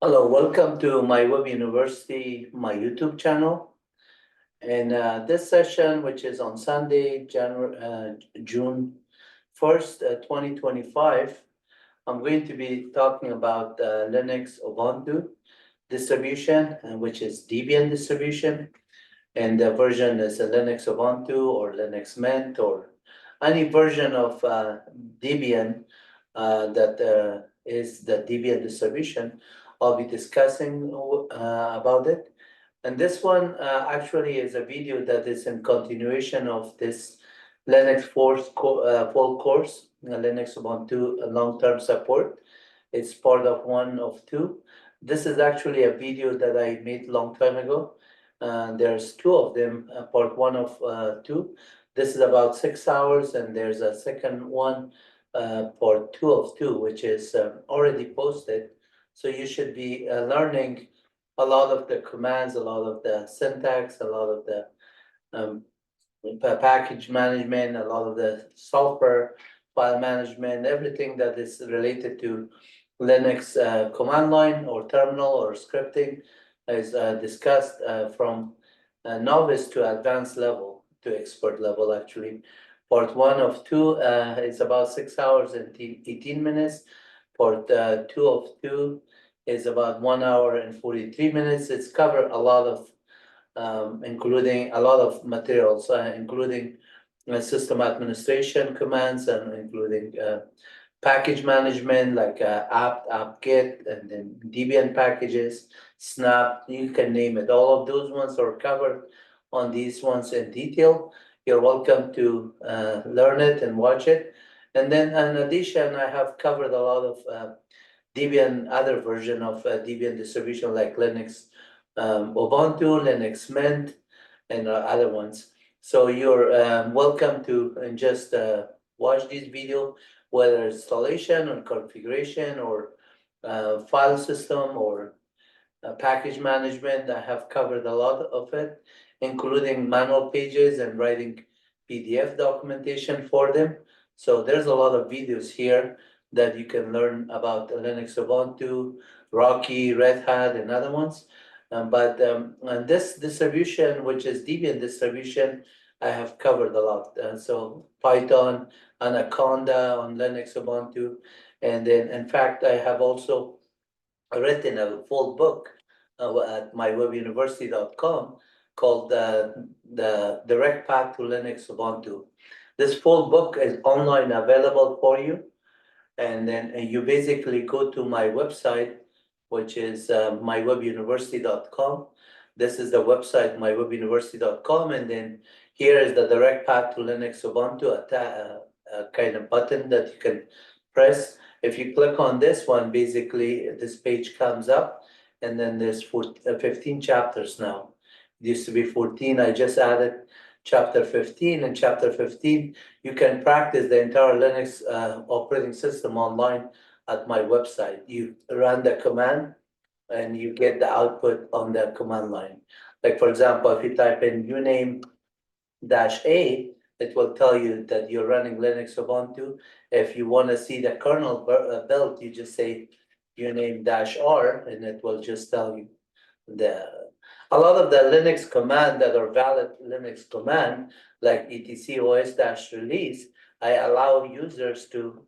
Hello, welcome to my Web University, my YouTube channel. And this session, which is on Sunday, June 1st, 2025, I'm going to be talking about Linux Ubuntu distribution, which is Debian distribution. And the version is a Linux Ubuntu or Linux Mint or any version of Debian that is the Debian distribution. I'll be discussing about it. And this one actually is a video that is in continuation of this Linux full course, Linux Ubuntu long-term support. It's part of one of two. This is actually a video that I made long time ago. There's two of them, part one of two. This is about 6 hours, and there's a second one, part two of two, which is already posted. So you should be learning a lot of the commands, a lot of the syntax, a lot of the um, package management, a lot of the software file management, everything that is related to Linux command line or terminal or scripting is discussed from novice to advanced level to expert level actually. Part one of two is about 6 hours and 18 minutes. Part two of two is about 1 hour and 43 minutes. It's covered a lot of including a lot of materials, including system administration commands and including package management like apt-get and then Debian packages, snap, you can name it. All of those ones are covered on these ones in detail. You're welcome to learn it and watch it. And then in addition, I have covered a lot of Debian, other version of Debian distribution like Linux, Ubuntu, Linux Mint, and other ones. So you're welcome to just watch this video, whether installation or configuration or file system or package management. I have covered a lot of it, including manual pages and writing PDF documentation for them. So there's a lot of videos here that you can learn about Linux Ubuntu, Rocky, Red Hat, and other ones. And this distribution, which is Debian distribution, I have covered a lot. So Python, Anaconda on Linux Ubuntu, and then in fact I have also written a full book at MyWebUniversity.com called the Direct Path to Linux Ubuntu. This full book is online available for you, and then you basically go to my website, which is mywebuniversity.com. This is the website, mywebuniversity.com, and then here is the direct path to Linux Ubuntu, a kind of button that you can press. If you click on this one, basically this page comes up, and then there's 15 chapters now. It used to be 14. I just added chapter 15, and chapter 15 you can practice the entire Linux operating system online at my website. You run the command and you get the output on the command line. Like for example, if you type in uname -a, it will tell you that you're running Linux Ubuntu. If you want to see the kernel build, you just say uname -r and it will just tell you a lot of the Linux command that are valid Linux command, like etc os-release, I allow users to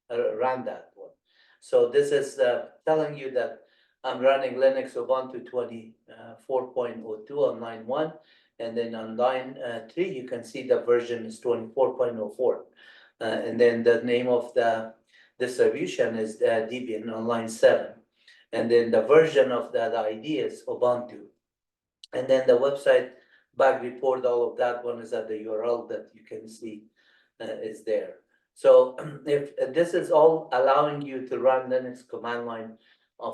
run that one. So this is telling you that I'm running Linux Ubuntu 24.02 on line 1, and then on line 3 you can see the version is 24.04, and then the name of the distribution is Debian on line 7, and then the version of that ID is Ubuntu. And then the website bug report, all of that one is at the URL that you can see is there. So if this is all allowing you to run Linux command line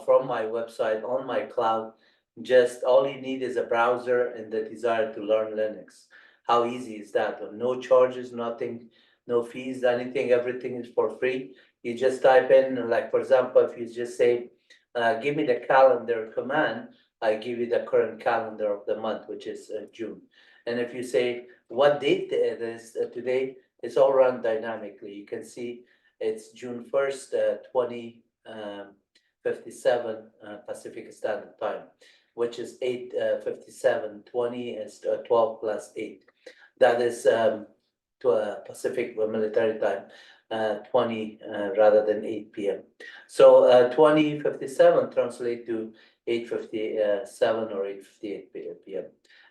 from my website on my cloud, just all you need is a browser and the desire to learn Linux. How easy is that? No charges, nothing, no fees, anything, everything is for free. You just type in, like for example, if you just say, give me the calendar command, I give you the current calendar of the month, which is June. And if you say what date it is today, it's all run dynamically. You can see it's June 1st, 2025, 57 Pacific Standard Time, which is 8:57:20 is 12 plus 8. That is to a Pacific Military Time, 20 rather than 8 p.m. So 20:57 translate to 8:57 or 8:58 p.m.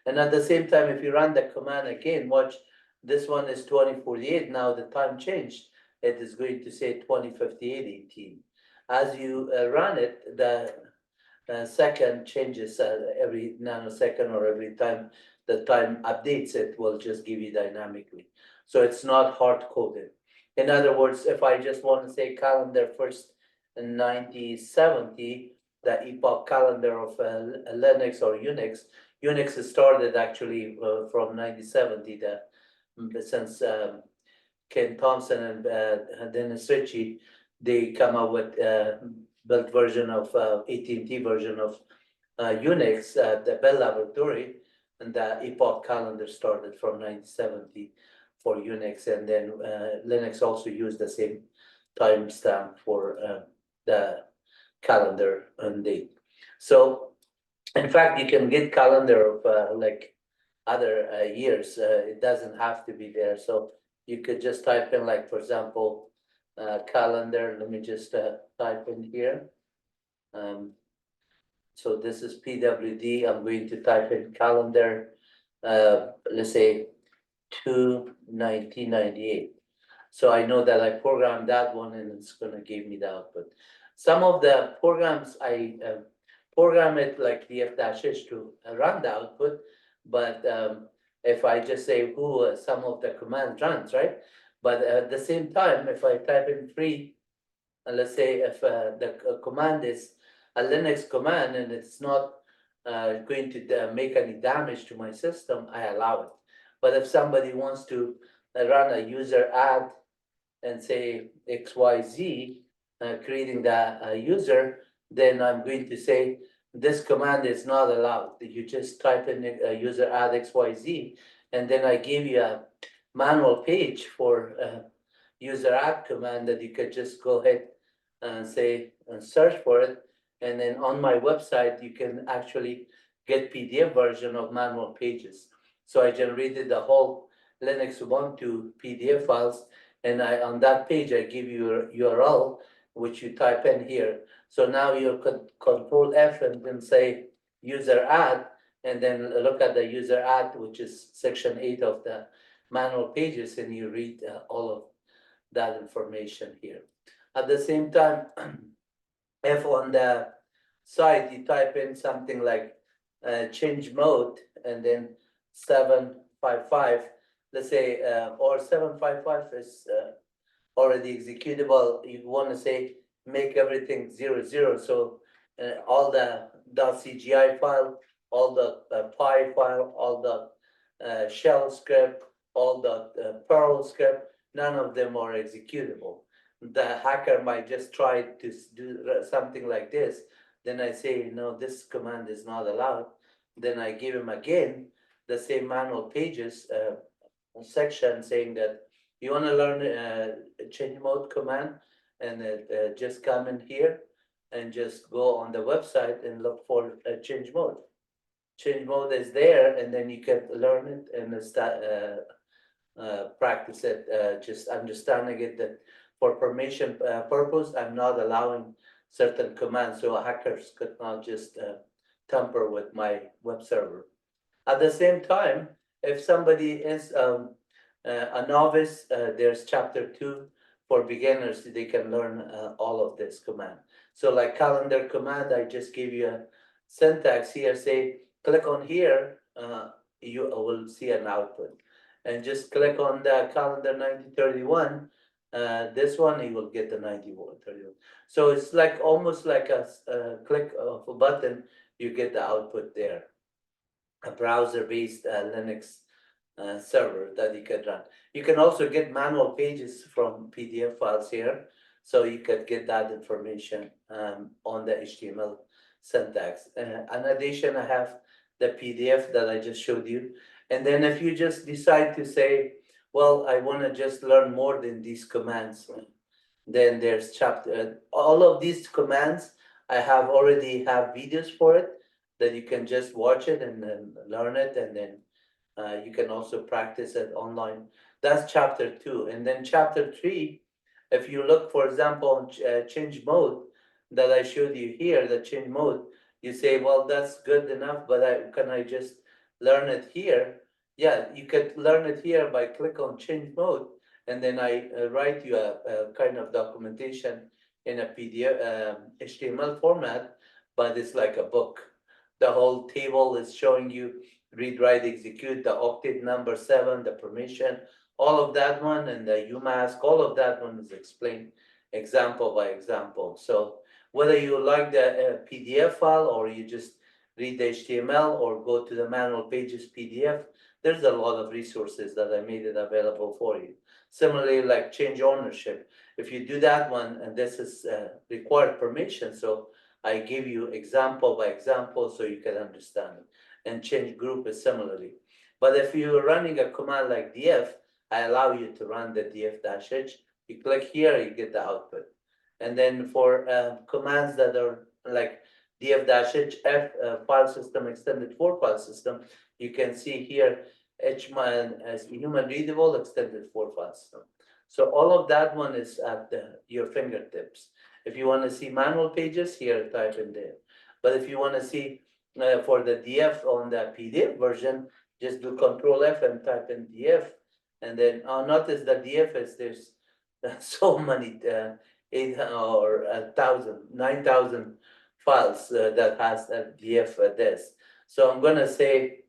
And at the same time, if you run the command again, watch, this one is 20:48. Now the time changed. It is going to say 20:58:18. As you run it, the second changes every nanosecond, or every time the time updates, it will just give you dynamically. So it's not hard coded. In other words, if I just want to say calendar first in 9070, the epoch calendar of Linux or Unix, Unix started actually from 9070. Since Ken Thompson and Dennis Ritchie, they come up with built version of AT&T version of Unix at the Bell Laboratory, and the epoch calendar started from 1970 for Unix, and then Linux also used the same timestamp for the calendar and date. So, in fact, you can get calendar of like other years. It doesn't have to be there. So you could just type in, like, for example, calendar. Let me just type in here. So this is PWD. I'm going to type in calendar, let's say 2/1998. So I know that I programmed that one, and it's going to give me the output. Some of the programs I program it like df-h to run the output, but if I just say who some of the command runs, right? But at the same time, if I type in free, let's say if the command is a Linux command and it's not going to make any damage to my system, I allow it. But if somebody wants to run a user add and say XYZ, creating the user, then I'm going to say this command is not allowed. You just type in user add XYZ, and then I give you a manual page for user add command that you could just go ahead and say and search for it. And then on my website, you can actually get PDF version of manual pages. So I generated the whole Linux Ubuntu PDF files, and on that page, I give you a URL, which you type in here. So now you could Control F and then say user add, and then look at the user add, which is section 8 of the manual pages, and you read all of that information here. At the same time, if on the site you type in something like change mode and then 755, let's say, or 755 is already executable, you want to say make everything 00. So all the .cgi file, all the py file, all the shell script, all the Perl script, none of them are executable. The hacker might just try to do something like this. Then I say, no, this command is not allowed. Then I give him again the same manual pages section saying that you want to learn a change mode command, and just come in here and just go on the website and look for a change mode. Change mode is there, and then you can learn it and start practice it, just understanding it that for permission purpose, I'm not allowing certain commands, so hackers could not just tamper with my web server. At the same time, if somebody is a novice, there's chapter 2 for beginners. They can learn all of this command. So like calendar command, I just give you a syntax here, say, click on here, you will see an output. And just click on the calendar 1931, this one, you will get the 9131. So it's like almost like a click of a button, you get the output there. A browser-based Linux server that you can run. You can also get manual pages from PDF files here, so you could get that information on the HTML syntax. In addition, I have the PDF that I just showed you. And then if you just decide to say, well, I want to just learn more than these commands, then there's chapter. All of these commands I have already have videos for it that you can just watch it and then learn it, and then you can also practice it online. That's chapter 2. And then chapter 3, if you look, for example, on change mode that I showed you here, the change mode, you say, well, that's good enough, but can I just learn it here? Yeah, you could learn it here by click on change mode, and then I write you a kind of documentation in a PDF, HTML format, but it's like a book. The whole table is showing you read, write, execute, the octet number 7, the permission, all of that one, and the UMask, all of that one is explained example by example. So whether you like the PDF file or you just read the HTML or go to the manual pages PDF, there's a lot of resources that I made it available for you. Similarly, like change ownership. If you do that one, and this is required permission, so I give you example by example so you can understand it. And change group is similarly. But if you're running a command like df, I allow you to run the df-h. You click here, you get the output. And then for commands that are like df-h, file system extended for file system, you can see here hman as human readable extended for file system. So all of that one is at your fingertips. If you want to see manual pages, here, type in there. But if you want to see for the DF on the PDF version, just do Control F and type in DF. And then notice the DF is there's so many, 8 or 9,000 files that has a DF this. So I'm going to say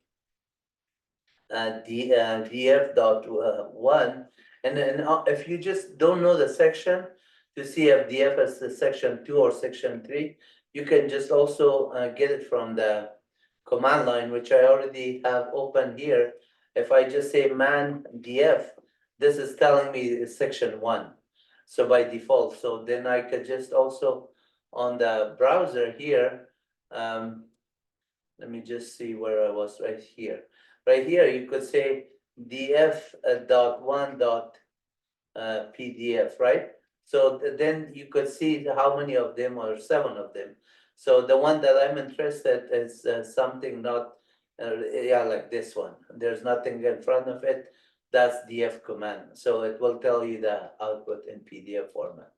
df.1. And then if you just don't know the section to see if df is the section 2 or section 3, you can just also get it from the command line, which I already have open here. If I just say man df, this is telling me it's section 1. So by default, so then I could just also on the browser here, let me just see where I was right here. Right here, you could say df.1.pdf, right? So then you could see how many of them are 7 of them. So the one that I'm interested is something not, like this one. There's nothing in front of it. That's df command. So it will tell you the output in PDF format.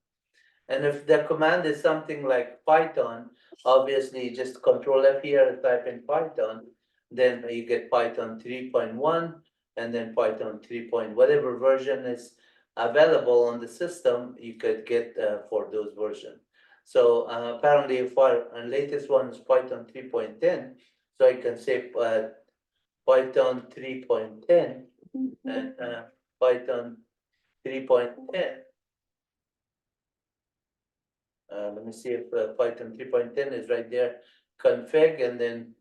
And if the command is something like Python, obviously just Control F here, type in Python, then you get Python 3.1 and then Python 3. Whatever version is available on the system, you could get for those versions. So apparently, for latest one is Python 3.10. So I can say Python 3.10 and Python 3.10. Let me see if Python 3.10 is right there, config, and then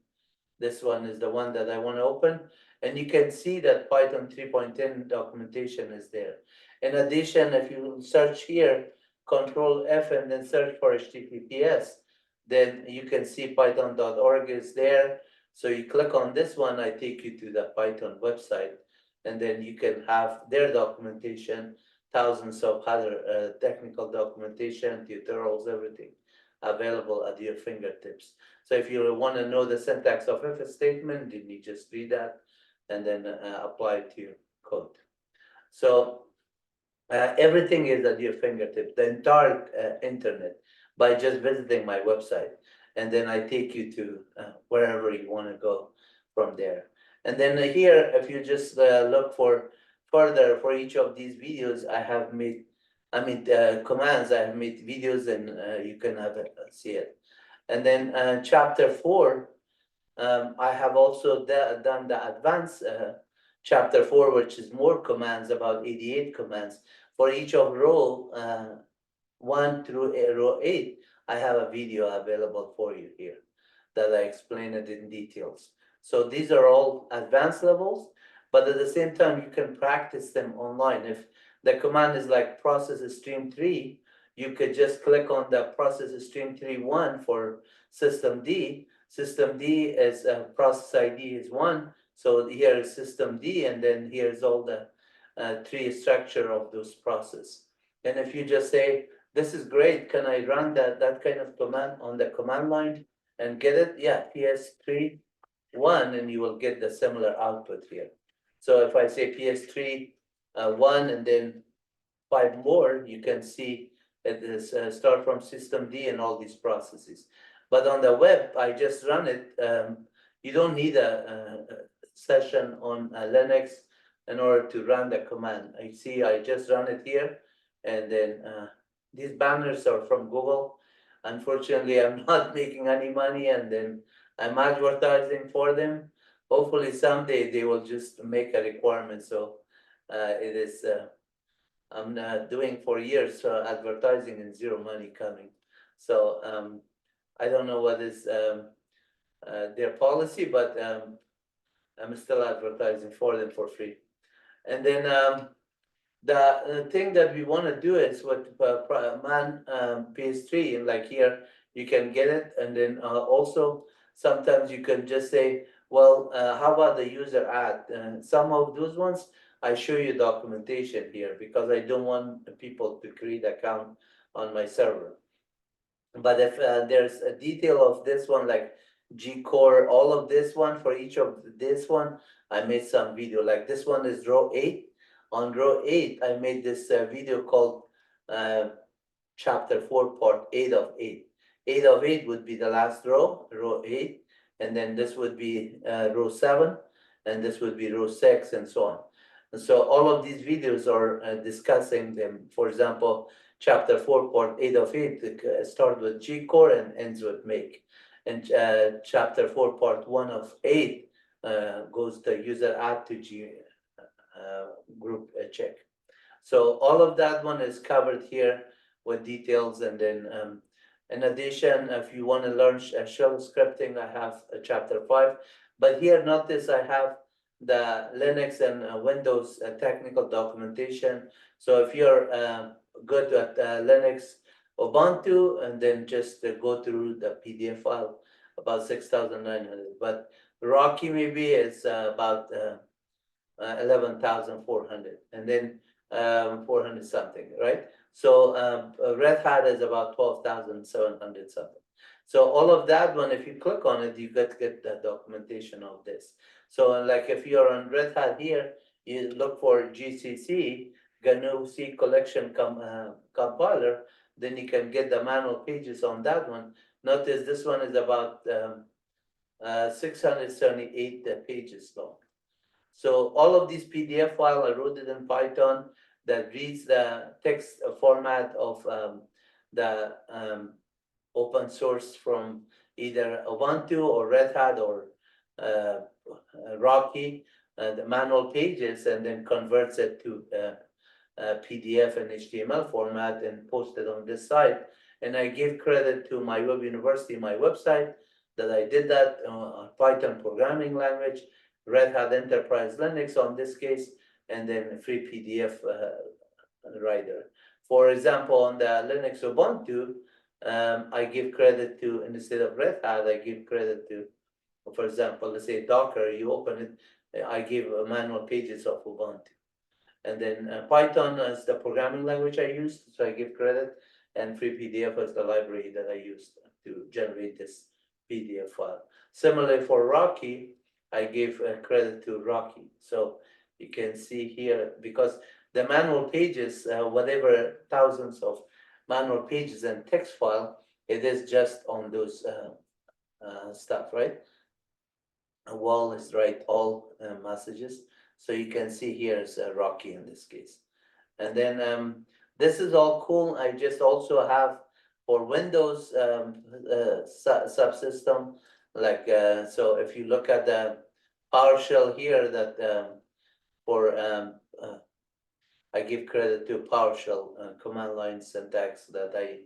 this one is the one that I want to open. And you can see that Python 3.10 documentation is there. In addition, if you search here, Control F and then search for HTTPS, then you can see python.org is there. So you click on this one, I take you to the Python website, and then you can have their documentation, thousands of other technical documentation, tutorials, everything available at your fingertips. So if you want to know the syntax of if statement, then you just read that and then apply it to your code. So everything is at your fingertips, the entire internet, by just visiting my website. And then I take you to wherever you want to go from there. And then here, if you just look for further for each of these videos, I have made, commands, I have made videos, and you can have it, see it. And then chapter 4, I have also done the advanced chapter 4, which is more commands, about 88 commands. For each of row 1 through row 8, I have a video available for you here that I explain it in details. So these are all advanced levels, but at the same time, you can practice them online. If the command is like process stream 3, you could just click on the process stream 3.1 for system D. System D is process ID is 1. So here is system D, and then here's all the tree structure of those process. And if you just say this is great. Can I run that kind of command on the command line and get it? Yeah, PS3 1, and you will get the similar output here. So if I say PS3 1 and then 5 more, you can see it is start from system D and all these processes. But on the web, I just run it. You don't need a session on Linux in order to run the command. I see I just run it here, and then these banners are from Google. Unfortunately, I'm not making any money, and then I'm advertising for them. Hopefully someday they will just make a requirement. So it is, I'm doing for years advertising and zero money coming. So I don't know what is their policy, but I'm still advertising for them for free. And then the thing that we want to do is with man PS3, and like here, you can get it. And then also, sometimes you can just say, well, how about the user add? Some of those ones, I show you documentation here because I don't want people to create account on my server. But if there's a detail of this one, like G-core, all of this one, for each of this one, I made some video. Like this one is row 8. On row 8, I made this video called chapter 4, part 8 of 8. 8 of 8 would be the last row, row 8. And then this would be row 7. And this would be row 6, and so on. And so all of these videos are discussing them. For example, chapter 4, part 8 of 8 starts with G-core and ends with make. And chapter 4, part 1 of 8 goes to user add to G group check. So all of that one is covered here with details. And then in addition, if you want to learn shell scripting, I have chapter 5. But here, notice I have the Linux and Windows technical documentation. So if you're good at Linux, Ubuntu, and then just go through the PDF file, about 6,900. But Rocky maybe is about 11,400, and then 400 something, right? So Red Hat is about 12,700 something. So all of that one, if you click on it, you get the documentation of this. So like if you're on Red Hat here, you look for GCC, GNU C collection compiler, then you can get the manual pages on that one. Notice this one is about 678 pages long. So all of these PDF files are loaded in Python that reads the text format of the open source from either Ubuntu or Red Hat or Rocky, the manual pages, and then converts it to PDF and HTML format and post it on this site. And I give credit to MyWebUniversity, my website, that I did that on Python programming language, Red Hat Enterprise Linux on this case, and then free PDF writer. For example, on the Linux Ubuntu, I give credit to, instead of Red Hat, I give credit to, for example, let's say Docker, you open it, I give manual pages of Ubuntu. And then Python is the programming language I used, so I give credit, and free PDF is the library that I used to generate this PDF file. Similarly for Rocky, I gave credit to Rocky. So you can see here, because the manual pages, whatever thousands of manual pages and text file, it is just on those stuff, right? A wall is write all messages. So you can see here is Rocky in this case. And then this is all cool. I just also have for Windows subsystem, like, so if you look at the PowerShell here, that for, I give credit to PowerShell command line syntax that I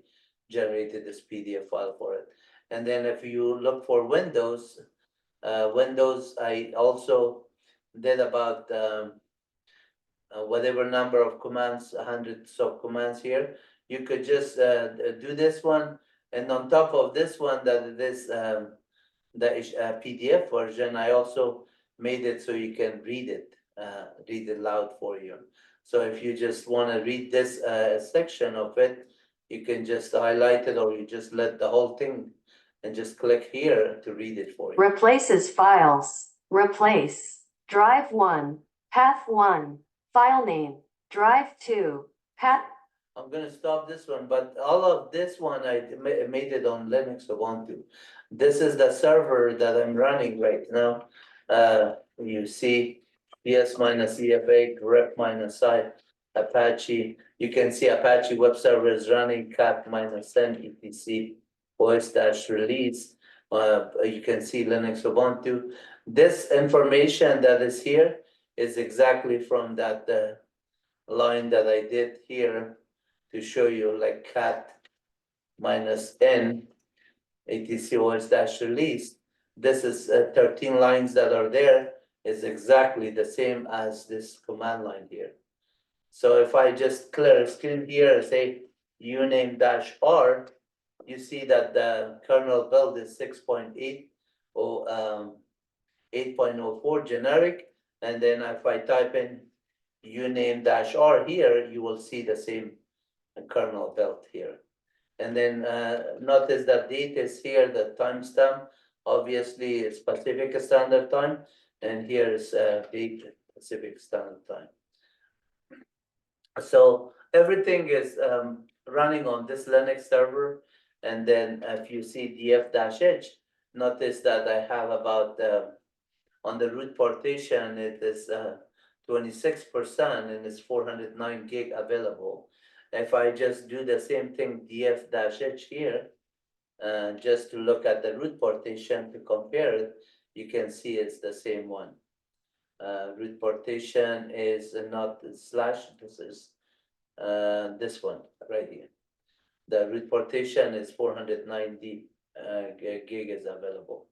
generated this PDF file for it. And then if you look for Windows, I also did about whatever number of commands, hundreds of commands here. You could just do this one, and on top of this one, that this the PDF version, I also made it so you can read it loud for you. So if you just want to read this section of it, you can just highlight it, or you just let the whole thing and just click here to read it for you. Replaces files. Replace. Drive 1. Path 1. File name. Drive 2. Path. I'm gonna stop this one, but all of this one I made it on Linux Ubuntu. This is the server that I'm running right now. You see PS minus EF8, rep minus I, Apache. You can see Apache web server is running cat minus 10 etc OS-release. You can see Linux Ubuntu. This information that is here is exactly from that line that I did here to show you, like cat minus n etc OS-release. This is 13 lines that are there is exactly the same as this command line here. So if I just clear a screen here, say uname-r, you see that the kernel build is 6.8 or 8.04 generic, and then if I type in uname-r here, you will see the same kernel build here. And then notice that date is here, the timestamp, obviously it's Pacific Standard Time, and here is date Pacific Standard Time. So everything is running on this Linux server. And then if you see df-h, notice that I have about, on the root partition, it is 26% and it's 409 gig available. If I just do the same thing, df-h here, just to look at the root partition to compare it, you can see it's the same one. Root partition is not slash, this is this one right here. The root partition is 490 gig is available.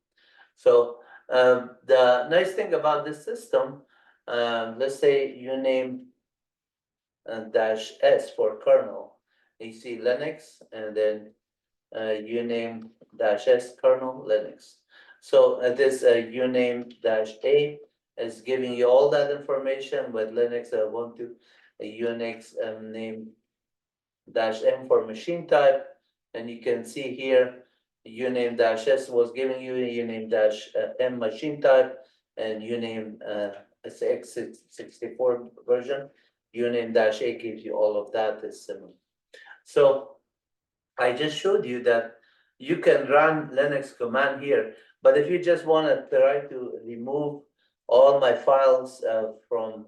So the nice thing about this system, let's say you name dash S for kernel. You see Linux, and then you name dash S kernel Linux. So this uname dash A is giving you all that information. With Linux, I want to Unix name dash M for machine type, and you can see here uname dash S was giving you uname dash M machine type, and uname x64 version. Uname dash A gives you all of that is similar. So I just showed you that you can run Linux command here, but if you just want to try to remove all my files from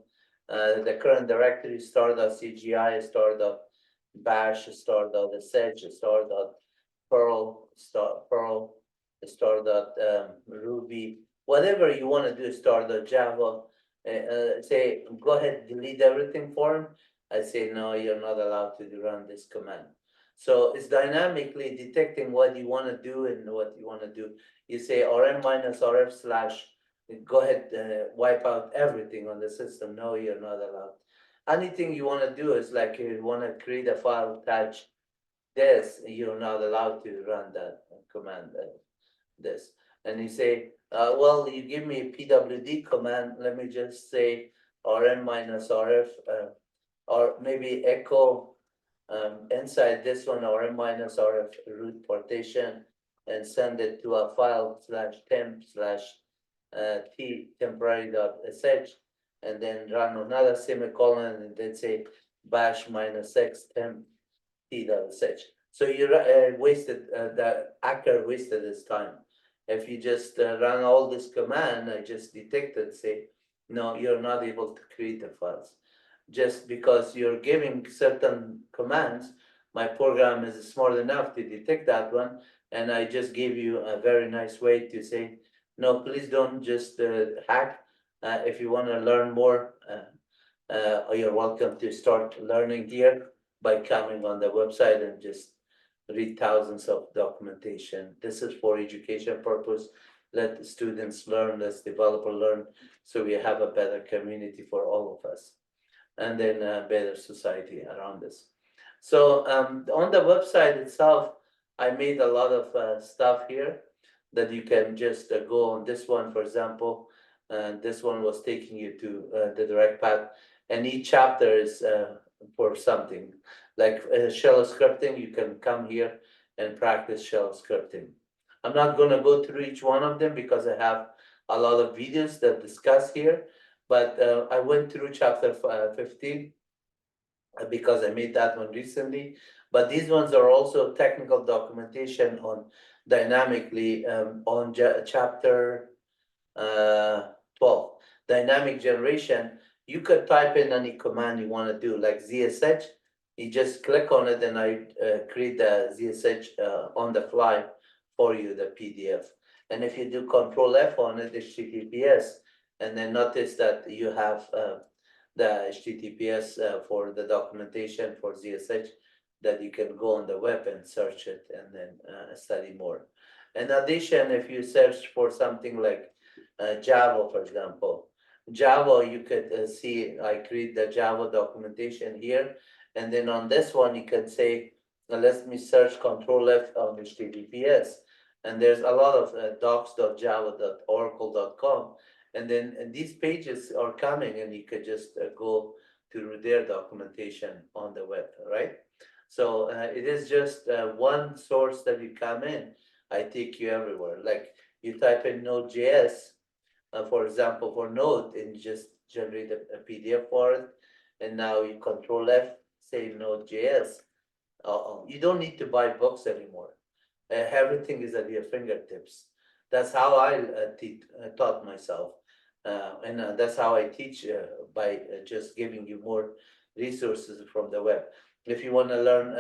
the current directory, star.cgi, star.bash, star.sh, star.perl, star.ruby, whatever you want to do, star.java, say, go ahead, delete everything for him. I say, no, you're not allowed to run this command. So it's dynamically detecting what you want to do and what you want to do. You say rm-rf slash, go ahead, wipe out everything on the system. No, you're not allowed. Anything you want to do is like you want to create a file, attach this, you're not allowed to run that command, this. And you say, well, you give me a pwd command, let me just say rm-rf, or maybe echo inside this one, rm-rf root partition, and send it to a file /temp/ t temporary.sh, and then run another semicolon, and then say bash -x temp t.sh. So you wasted, the hacker wasted his time. If you just run all this command, I just detected, say, no, you're not able to create the files. Just because you're giving certain commands, my program is smart enough to detect that one, and I just gave you a very nice way to say, no, please don't just hack. If you want to learn more, you're welcome to start learning here by coming on the website and just read thousands of documentation. This is for education purpose. Let the students learn, let developers learn, so we have a better community for all of us, and then a better society around us. So on the website itself, I made a lot of stuff here that you can just go on. This one, for example, this one was taking you to the direct path, and each chapter is for something. like shell scripting, you can come here and practice shell scripting. I'm not gonna go through each one of them because I have a lot of videos that discuss here, but I went through chapter 15 because I made that one recently. But these ones are also technical documentation on dynamically on chapter 12, dynamic generation. You could type in any command you want to do, like ZSH. You just click on it, and I create the ZSH on the fly for you, the PDF. And if you do Control F on it, HTTPS, and then notice that you have the HTTPS for the documentation for ZSH, that you can go on the web and search it and then study more. In addition, if you search for something like Java, for example, Java, you could see I create the Java documentation here, and then on this one you can say, let me search Control F on HTTPS, and there's a lot of docs.java.oracle.com, and then these pages are coming, and you could just go to their documentation on the web, right? So it is just one source that you come in. I take you everywhere. Like you type in Node.js, for example, for Node, and you just generate a PDF for it. And now you Control F, say Node.js. You don't need to buy books anymore. Everything is at your fingertips. That's how I taught myself. And that's how I teach by just giving you more resources from the web. If you want to learn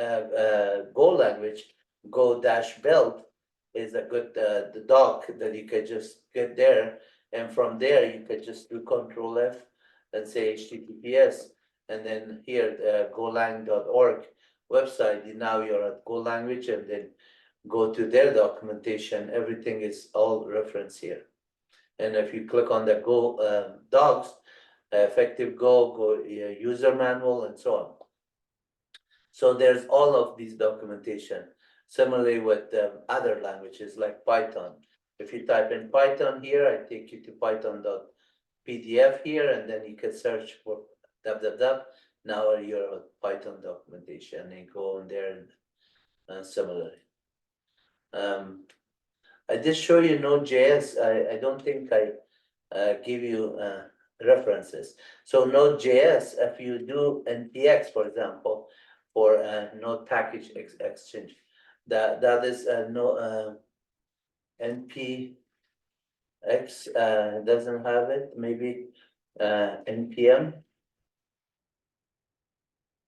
Go language, Go-build is a good the doc that you could just get there, and from there you could just do Control F and say HTTPS, and then here golang.org website. Now you're at Go language, and then go to their documentation. Everything is all referenced here. And if you click on the Go docs, effective Go user manual, and so on. So there's all of these documentation. Similarly with other languages like Python. If you type in Python here, I take you to python.pdf here, and then you can search for www. Now you're at Python documentation, and go on there and similarly. I just show you Node.js. I don't think I give you references. So Node.js, if you do npx, for example, for Node package exchange, that is no npx doesn't have it. Maybe npm.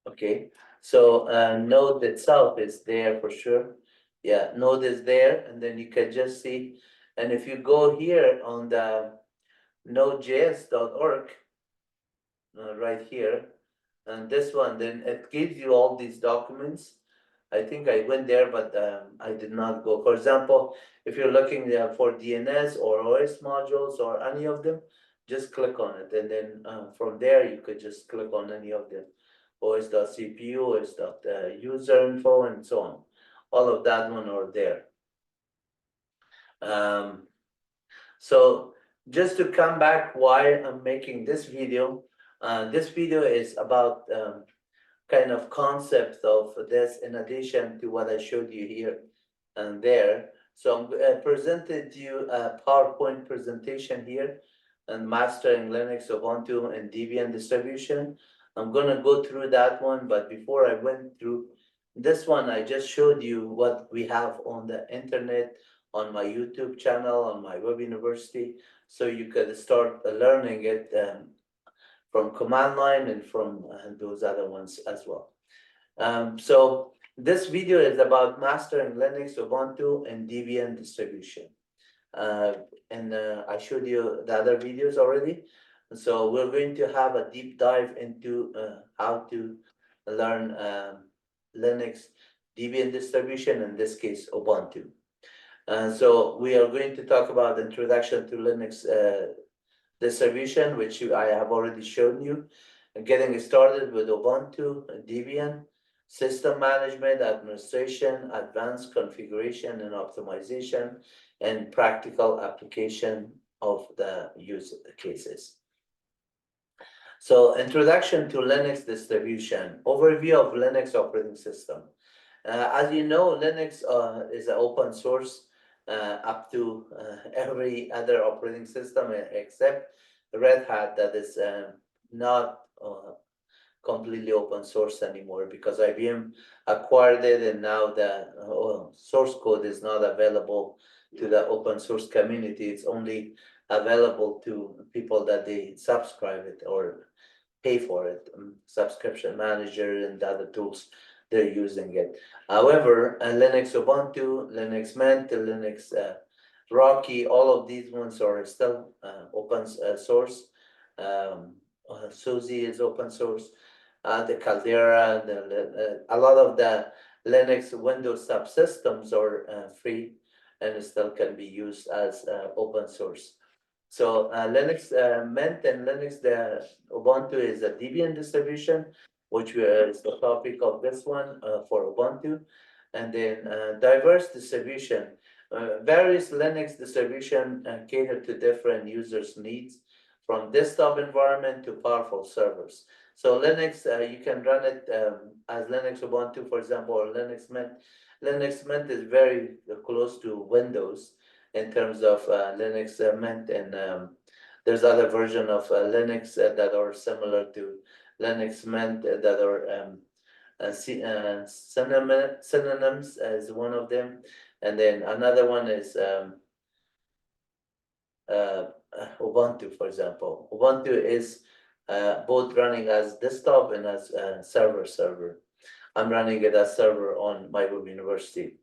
Okay, so Node itself is there for sure. Yeah, Node is there, and then you can just see. And if you go here on the nodejs.org, right here, and this one, then it gives you all these documents. I think I went there, but I did not go. For example, if you're looking for DNS or OS modules or any of them, just click on it, and then from there you could just click on any of them. OS.cpu, OS.user info, and so on. All of that one are there. So just to come back why I'm making this video is about kind of concept of this in addition to what I showed you here and there. So I presented you a PowerPoint presentation here on mastering Linux, Ubuntu, and Debian distribution. I'm gonna go through that one, but before I went through this one, I just showed you what we have on the internet, on my YouTube channel, on MyWebUniversity, so you could start learning it from command line and from those other ones as well. So this video is about mastering Linux, Ubuntu, and Debian distribution. And I showed you the other videos already. So we're going to have a deep dive into how to learn Linux, Debian distribution, in this case, Ubuntu. So we are going to talk about the introduction to Linux distribution, which I have already shown you, and getting started with Ubuntu, Debian, system management, administration, advanced configuration and optimization, and practical application of the use cases. So introduction to Linux distribution, overview of Linux operating system. As you know, Linux is an open source up to every other operating system except Red Hat that is not completely open source anymore because IBM acquired it and now the source code is not available to the open source community. It's only available to people that they subscribe it or pay for it, subscription manager and other tools they're using it. However, Linux Ubuntu, Linux Mint, Linux Rocky, all of these ones are still open source. SUSE is open source. The Caldera, a lot of the Linux Windows subsystems are free and still can be used as open source. So Linux Mint and Linux, the Ubuntu is a Debian distribution, which is the topic of this one for Ubuntu. And then diverse distribution. Various Linux distribution cater to different users' needs, from desktop environment to powerful servers. So Linux, you can run it as Linux Ubuntu, for example, or Linux Mint. Linux Mint is very close to Windows in terms of Linux Mint, and there's other version of Linux that are similar to Linux Mint that are synonyms as one of them, and then another one is Ubuntu, for example. Ubuntu is both running as desktop and as server. I'm running it as server on MyWebUniversity.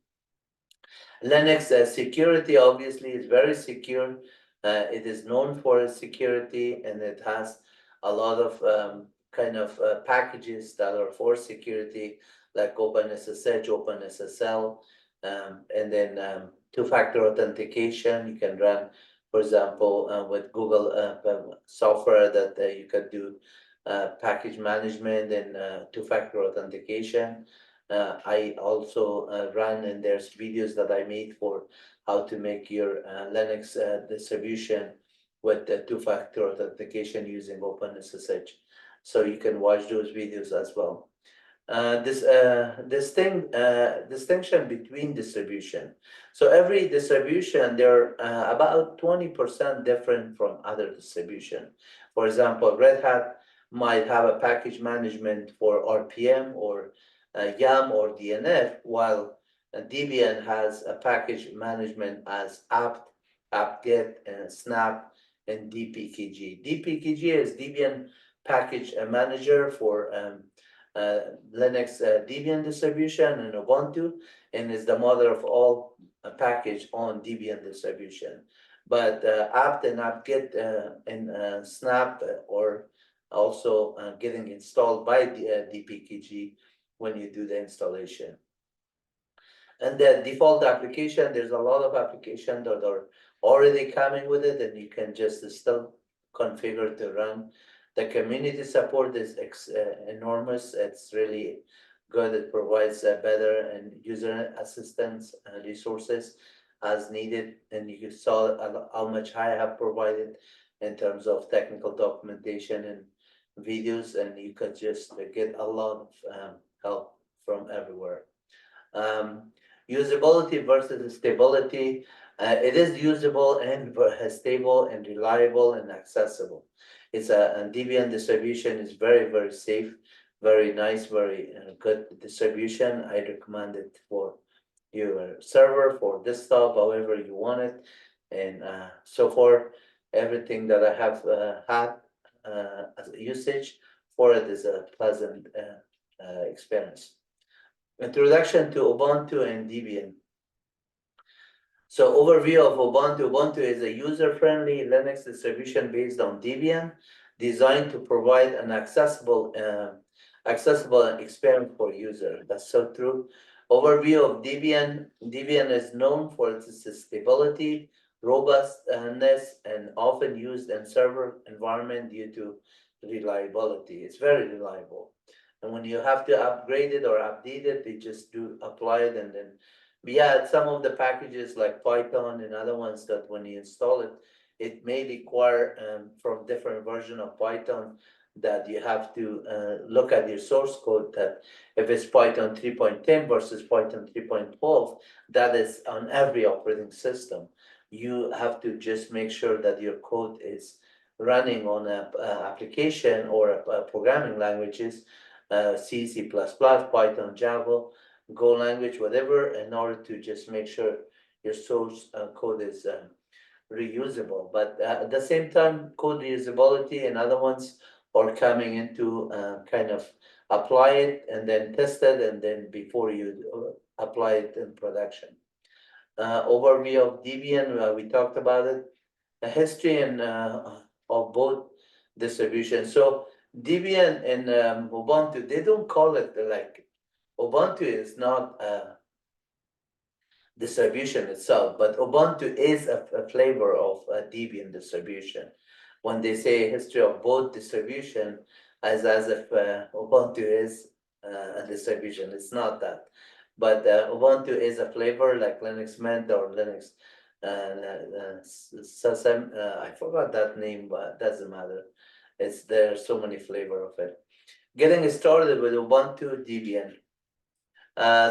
Linux security obviously is very secure. It is known for its security, and it has a lot of kind of packages that are for security, like OpenSSH, OpenSSL, and then two-factor authentication. You can run, for example, with Google software that you can do package management and two-factor authentication. I also run, and there's videos that I made for how to make your Linux distribution with the two-factor authentication using OpenSSH. So you can watch those videos as well. Distinction between distribution. So every distribution, they're about 20% different from other distribution. For example, Red Hat might have a package management for RPM or YAM or DNF, while Debian has a package management as apt, apt-get, and snap, and dpkg. Dpkg is Debian package manager for Linux Debian distribution and Ubuntu, and is the mother of all package on Debian distribution. But apt and apt-get and snap or also getting installed by the dpkg when you do the installation. And the default application, there's a lot of applications that are already coming with it, and you can just still configure to run. The community support is enormous. It's really good. It provides better and user assistance resources as needed. And you saw how much I have provided in terms of technical documentation and videos, and you could just get a lot of help from everywhere. Usability versus stability. It is usable and stable and reliable and accessible. It's a Debian distribution is very, very safe, very nice, very good distribution. I recommend it for your server, for desktop, however you want it. And so far, everything that I have had as a usage for it is a pleasant experience. Introduction to Ubuntu and Debian. So overview of Ubuntu. Ubuntu is a user-friendly Linux distribution based on Debian, designed to provide an accessible experience for user. That's so true. Overview of Debian. Debian is known for its stability, robustness, and often used in server environment due to reliability. It's very reliable. And when you have to upgrade it or update it, they just do apply it, and then, but yeah, some of the packages like Python and other ones that when you install it, it may require from different version of Python that you have to look at your source code, that if it's Python 3.10 versus Python 3.12, that is on every operating system. You have to just make sure that your code is running on a application or a programming languages, C, C++, Python, Java, Go language, whatever, in order to just make sure your source code is reusable. But at the same time, code reusability and other ones are coming into kind of apply it and then test it, and then before you apply it in production. Overview of Debian, we talked about it. A history and of both distributions. So Debian and Ubuntu, they don't call it like Ubuntu is not a distribution itself, but Ubuntu is a flavor of a Debian distribution. When they say history of both distribution, as if Ubuntu is a distribution, it's not that. But Ubuntu is a flavor like Linux Mint or Linux Sesame. I forgot that name, but doesn't matter. There are so many flavor of it. Getting started with Ubuntu Debian.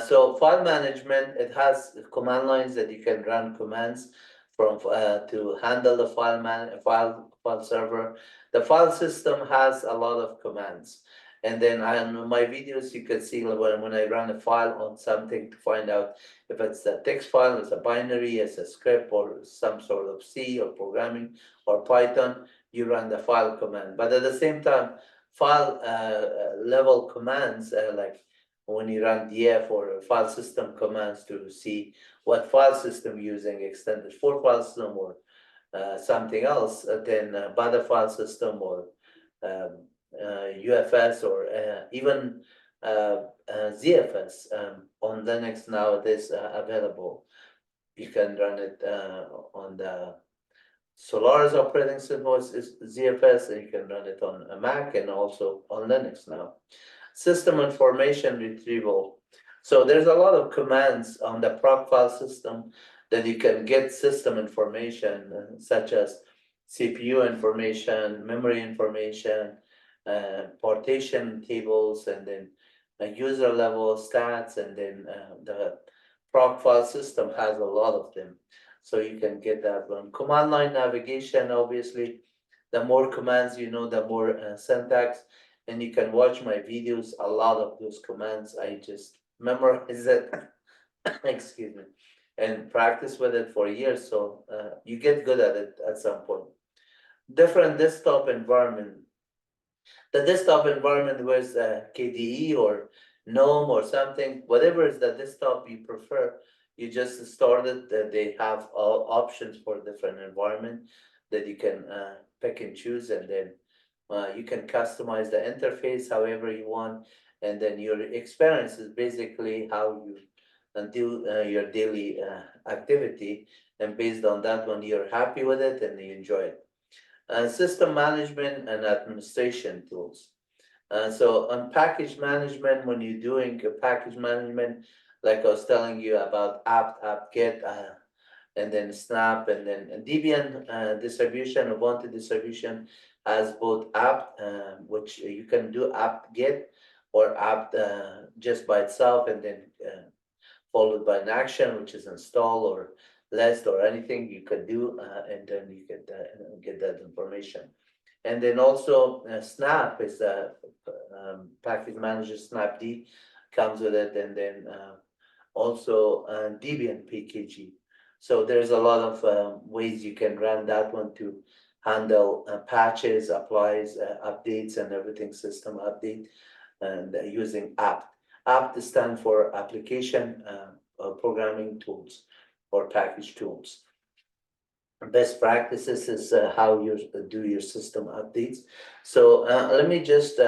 So file management, it has command lines that you can run commands from to handle the file server. The file system has a lot of commands. And then on my videos, you can see when I run a file on something to find out if it's a text file, it's a binary, it's a script, or some sort of C or programming or Python, you run the file command. But at the same time, file level commands like when you run df or file system commands to see what file system using, extended for file system or something else, then bother file system or UFS or even ZFS on Linux nowadays available. You can run it on the Solaris operating system is ZFS, and you can run it on a Mac and also on Linux now. System information retrieval. So there's a lot of commands on the proc file system that you can get system information, such as CPU information, memory information, partition tables, and then user level stats, and then the proc file system has a lot of them. So you can get that one. Command line navigation, obviously, the more commands you know, the more syntax. And you can watch my videos, a lot of those commands, I just memorize it, excuse me, and practice with it for years. So you get good at it at some point. Different desktop environment. The desktop environment was KDE or GNOME or something, whatever is the desktop you prefer, you just start it. They have all options for different environment that you can pick and choose, and then you can customize the interface however you want, and then your experience is basically how you do your daily activity, and based on that one, you're happy with it and you enjoy it. System management and administration tools. So on package management, when you're doing a package management, like I was telling you about apt-get, and then snap, and then Debian distribution, Ubuntu distribution has both apt, which you can do apt-get or apt just by itself, and then followed by an action, which is install or list or anything you could do, and then you could get that information. And then also snap is a package manager, snapd comes with it, and then also Debian PKG. So there's a lot of ways you can run that one to handle patches, applies, updates, and everything, system update, and using apt. Apt stands for application programming tools or package tools. Best practices is how you do your system updates. So let me just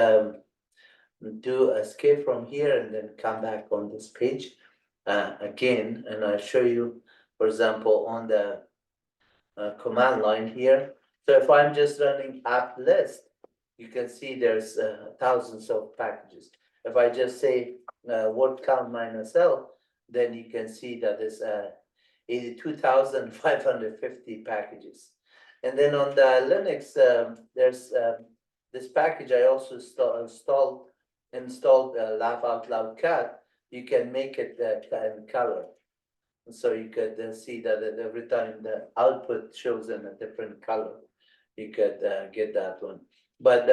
do escape from here and then come back on this page again, and I'll show you, for example, on the command line here. So if I'm just running apt list, you can see there's thousands of packages. If I just say word count minus L, then you can see that there's 82,550 packages. And then on the Linux, there's this package, I also installed Laugh Out Loud Cat. You can make it in color. So you could see that every time the output shows in a different color, you could get that one. But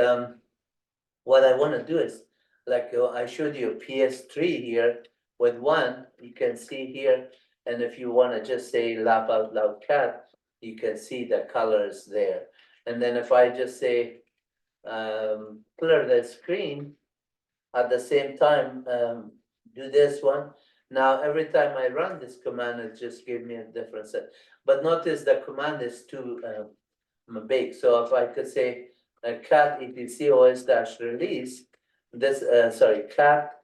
what I want to do is, like I showed you PS3 here with one, you can see here, and if you want to just say Laugh Out Loud Cat, you can see the colors there. And then if I just say clear the screen, at the same time, do this one. Now, every time I run this command, it just gives me a different set. But notice the command is too big. So if I could say cat etc os dash release, this cat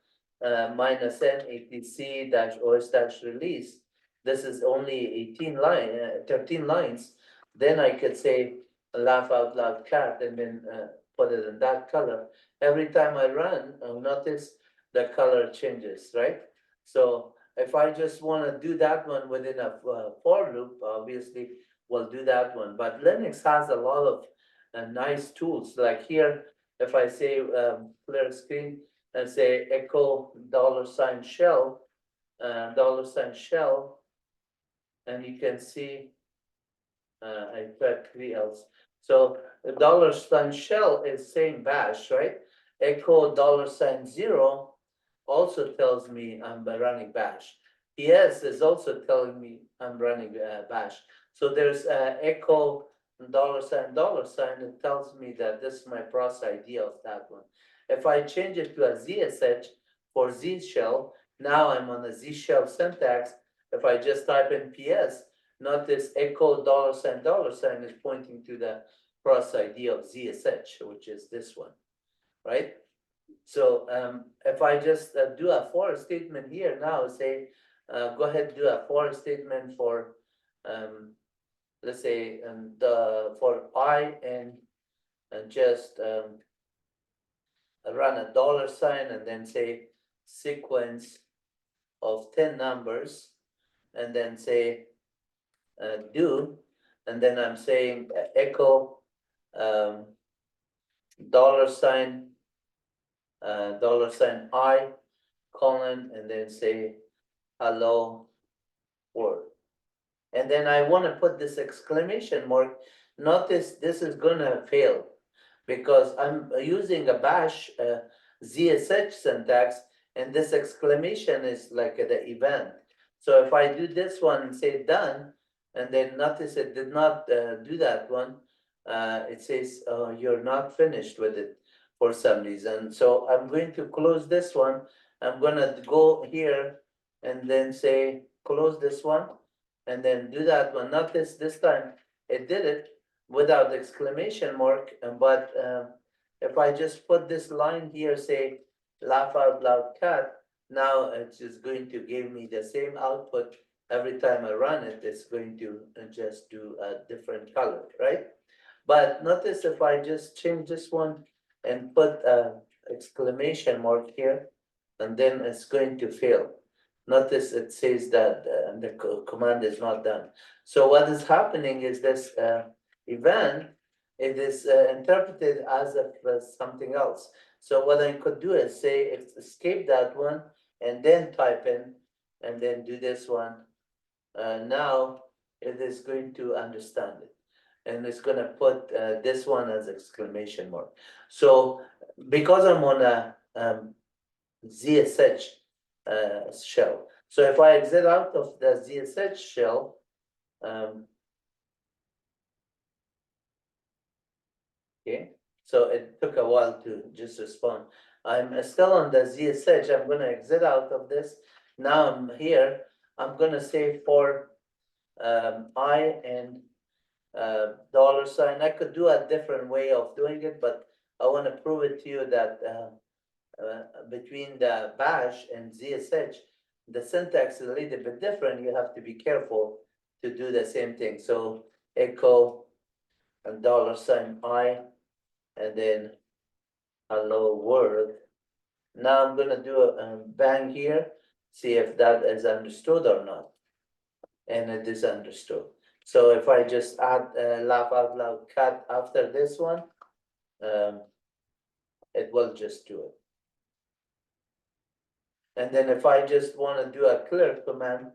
minus n etc dash os dash release. This is only 13 lines. Then I could say laugh out loud cat and then put it in that color. Every time I run, notice the color changes, right? So if I just want to do that one within a for loop, obviously we'll do that one. But Linux has a lot of nice tools. Like here, if I say clear screen and say echo $shell, $shell, and you can see I put 3 else. So the $shell is saying bash, right? Echo $0 also tells me I'm running bash. PS is also telling me I'm running bash. So there's echo $, it tells me that this is my process ID of that one. If I change it to a ZSH for Z shell, now I'm on a Z shell syntax. If I just type in PS, notice echo $, is pointing to the process ID of ZSH, which is this one, right? So if I just do a for statement here now, say, go ahead and do a for statement for, let's say, for I and just run a $, and then say sequence of 10 numbers, and then say do, and then I'm saying echo $, $I, colon, and then say hello world. And then I want to put this exclamation mark. Notice this is gonna fail because I'm using a bash ZSH syntax, and this exclamation is like the event. So if I do this one and say done, and then notice it did not do that one, it says you're not finished with it for some reason. So I'm going to close this one. I'm gonna go here and then say close this one and then do that one. Notice this time it did it without exclamation mark, but if I just put this line here, say laugh out loud cat, now it's just going to give me the same output. Every time I run it, it's going to just do a different color, right? But notice if I just change this one and put an exclamation mark here, and then it's going to fail. Notice it says that the command is not done. So what is happening is this event, it is interpreted as something else. So what I could do is say escape that one and then type in and then do this one. Now it is going to understand it. And it's going to put this one as exclamation mark. So because I'm on a ZSH shell, so if I exit out of the ZSH shell, okay, so it took a while to just respond. I'm still on the ZSH. I'm going to exit out of this. Now I'm here. I'm going to say for I and $. I could do a different way of doing it, but I want to prove it to you that between the bash and ZSH, the syntax is a little bit different. You have to be careful to do the same thing. So echo and $I, and then hello world. Now I'm gonna do a bang here, see if that is understood or not. And it is understood. So if I just add laugh out loud cat after this one, it will just do it. And then if I just want to do a clear command,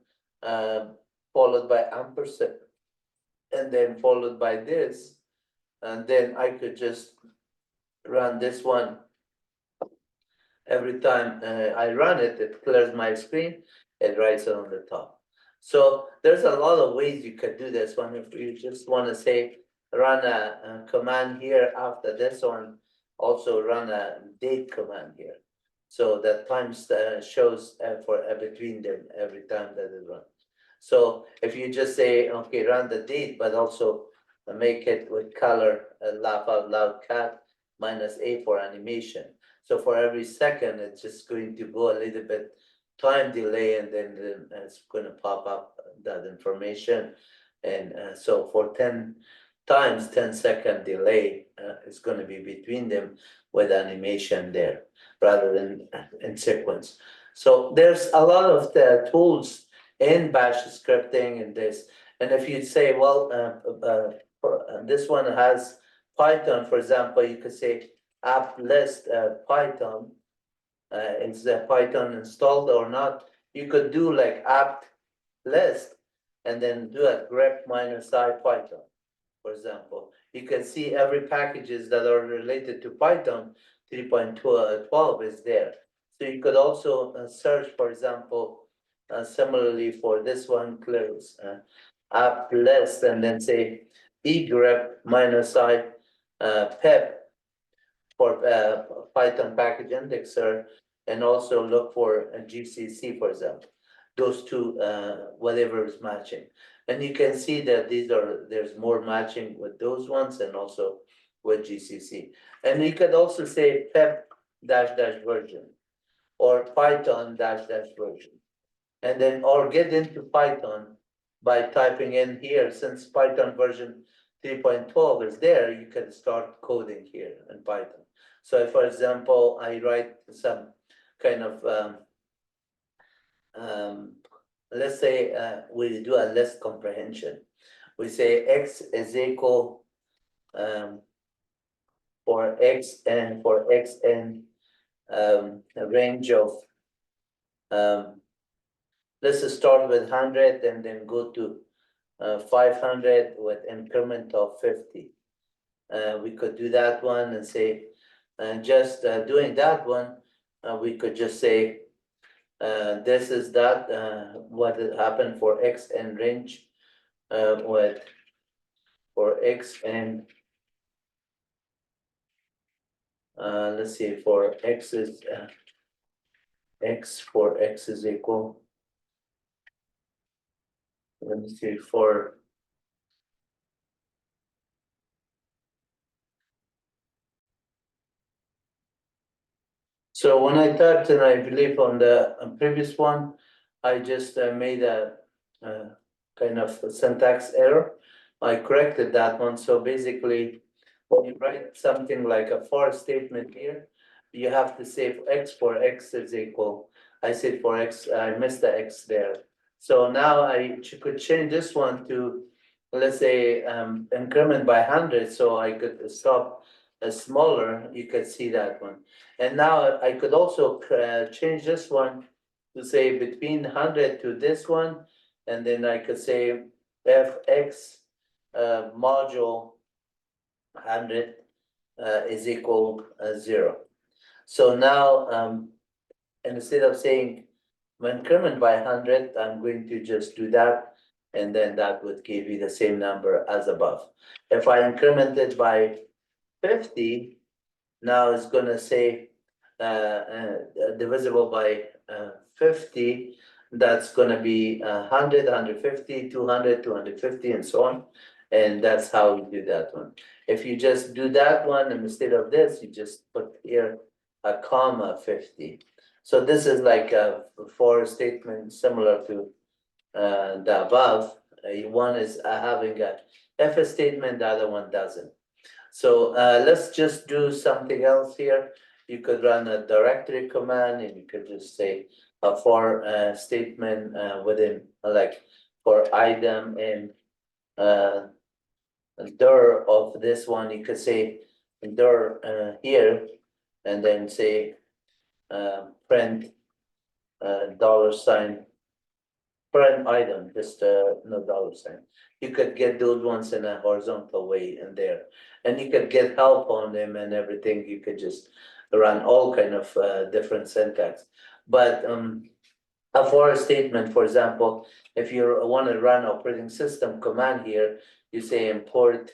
followed by ampersand, and then followed by this, and then I could just run this one. Every time I run it, it clears my screen, it writes it on the top. So there's a lot of ways you could do this one. If you just want to say, run a command here after this one, also run a date command here. So that times shows for between them every time that it runs. So if you just say, okay, run the date, but also make it with color, laugh out loud cat -A for animation. So for every second, it's just going to go a little bit time delay, and then it's going to pop up that information. And so for 10 times 10-second delay, it's going to be between them with animation there rather than in sequence. So there's a lot of the tools in Bash scripting and this. And if you say, well, this one has Python, for example, you could say app list Python. Is Python installed or not? You could do like apt list and then do a grep -I Python, for example. You can see every packages that are related to Python 3.12 is there. So you could also search, for example, similarly for this one, clears apt list, and then say egrep -I pip for Python package indexer, and also look for a GCC, for example. Those two, whatever is matching. And you can see that there's more matching with those ones and also with GCC. And you could also say pep -- version or Python -- version. And then, or get into Python by typing in here, since Python version 3.12 is there, you can start coding here in Python. So if, for example, I write some kind of, let's say we do a list comprehension. We say X is equal for X and a range of, let's start with 100 and then go to 500 with increment of 50. We could do that one and say, just doing that one, we could just say, this is that, what happened for X and range with, for X and, let's see, for X is, X for X is equal, let me see, for so when I typed, and I believe on the previous one, I just made a kind of a syntax error. I corrected that one. So basically, when you write something like a for statement here, you have to say X for X is equal. I said for X, I missed the X there. So now I could change this one to, let's say, increment by 100, so I could stop smaller. You could see that one. And now I could also change this one to say between 100 to this one, and then I could say fx module 100 is equal 0. So now instead of saying increment by 100, I'm going to just do that, and then that would give you the same number as above. If I increment it by 50, now it's going to say divisible by 50, that's going to be 100, 150, 200, 250, and so on. And that's how we do that one. If you just do that one, and instead of this, you just put here a comma 50. So this is like a for statement similar to the above. One is having a if statement, the other one doesn't. So let's just do something else here. You could run a directory command, and you could just say a for statement within, like, for item and dir of this one. You could say dir here, and then say print $, print item, just no $. You could get those ones in a horizontal way in there, and you could get help on them and everything. You could just run all kind of different syntax. But a for statement, for example, if you want to run operating system command here, you say import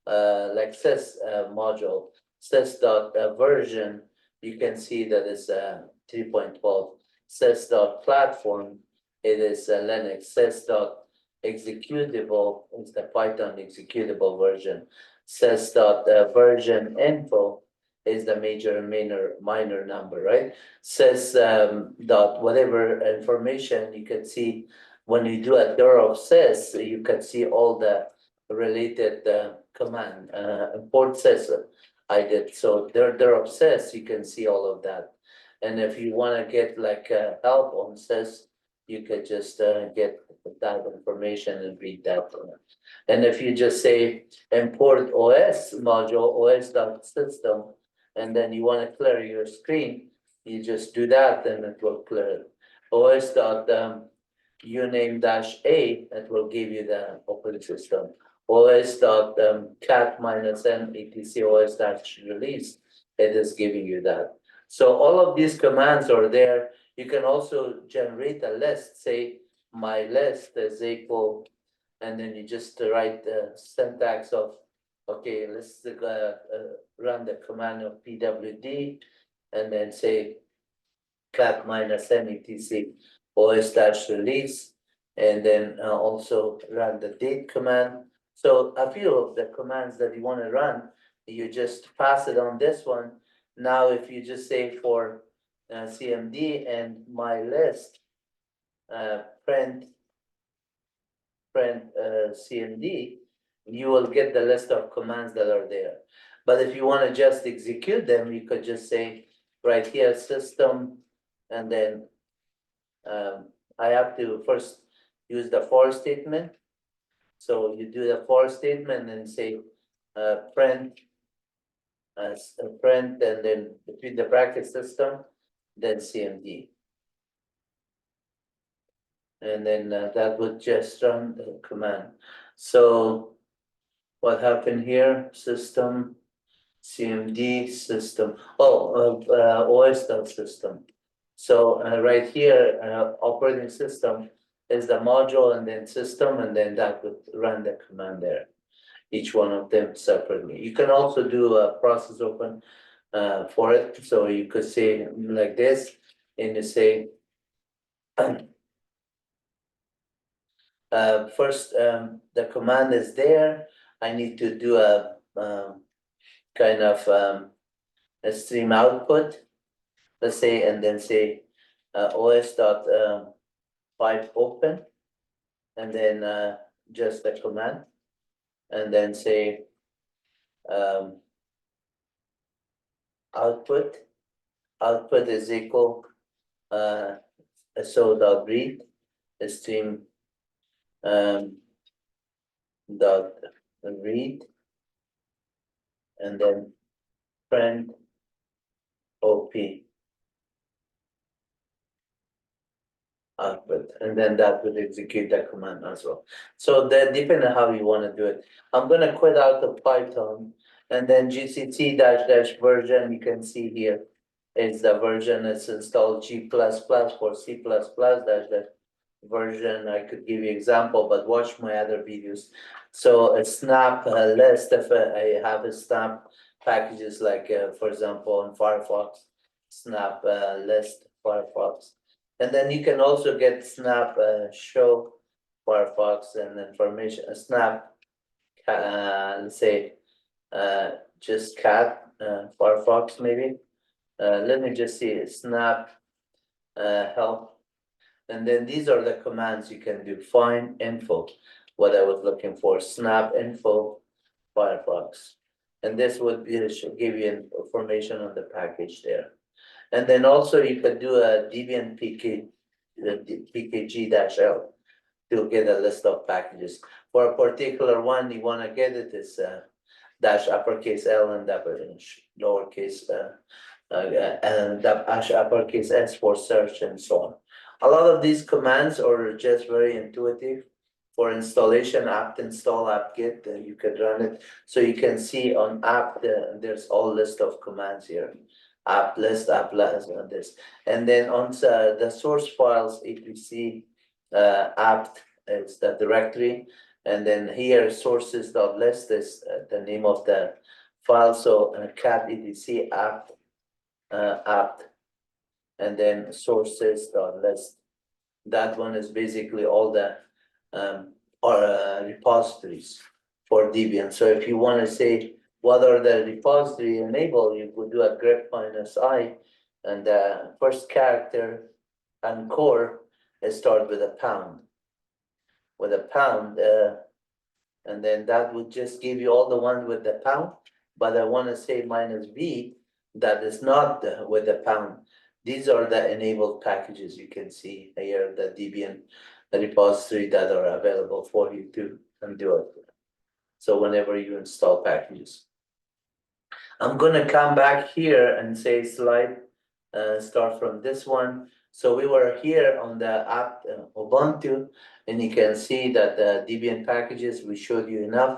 like sys module, sys dot version, you can see that it's 3.12. Sys dot platform, it is Linux. Sys dot executable is the Python executable version. Sys dot version info is the major and minor number, right? Sys dot whatever information, you can see when you do a dir of sys, you can see all the related command, import sys I did. So dir of sys, you can see all of that. And if you want to get like help on sys, you could just get that information and read that. And if you just say import OS module, os.system, and then you want to clear your screen, you just do that and it will clear it. os.uname -a, it will give you the operating system. os.cat -n etc os-release, it is giving you that. So all of these commands are there. You can also generate a list, say my list is equal, and then you just write the syntax of, okay, let's run the command of pwd, and then say cat -n etc os-release, and then also run the date command. So a few of the commands that you want to run, you just pass it on this one. Now, if you just say for CMD and my list, print CMD, you will get the list of commands that are there. But if you want to just execute them, you could just say right here system, and then I have to first use the for statement. So you do the for statement and say print print, and then between the bracket system, then CMD. And then that would just run the command. So what happened here? System, CMD, system. Oh, OS.system. So right here, operating system is the module, and then system, and then that would run the command there. Each one of them separately. You can also do a process open for it. So you could say like this, and you say first the command is there. I need to do a kind of a stream output, let's say, and then say os.pipe open, and then just the command, and then say output is equal so.read stream dot read, and then print op output, and then that would execute that command as well. So that depends on how you want to do it. I'm going to quit out of Python, and then gcc -- version, you can see here is the version that's installed G++ for C++ -- version. I could give you example, but watch my other videos. So a snap list, if I have a snap packages like for example in Firefox, snap list Firefox. And then you can also get snap show Firefox and information snap let's say just cat Firefox maybe. Let me just see snap help. And then these are the commands you can do. Find info, what I was looking for, snap info Firefox. And this would be, should give you information on the package there. And then also you could do a Debian pkg-l to get a list of packages. For a particular one, you want to get it is dash uppercase L and dash lowercase and dash uppercase S for search and so on. A lot of these commands are just very intuitive. For installation, apt install, apt-get, you can run it. So you can see on apt, there's all list of commands here. Apt list, and this. And then on the source files, etc, apt is the directory. And then here sources.list is the name of the file. So cat etc apt, apt, and then sources.list. That one is basically all the repositories for Debian. So if you want to say what are the repository enabled, you could do a grep -I, and the first character and core start with a pound. With a pound, and then that would just give you all the ones with the pound. But I want to say -V, that is not with the pound. These are the enabled packages you can see here, the Debian repository that are available for you to do it. So whenever you install packages. I'm gonna come back here and say slide, start from this one. So we were here on the app Ubuntu, and you can see that the Debian packages, we showed you enough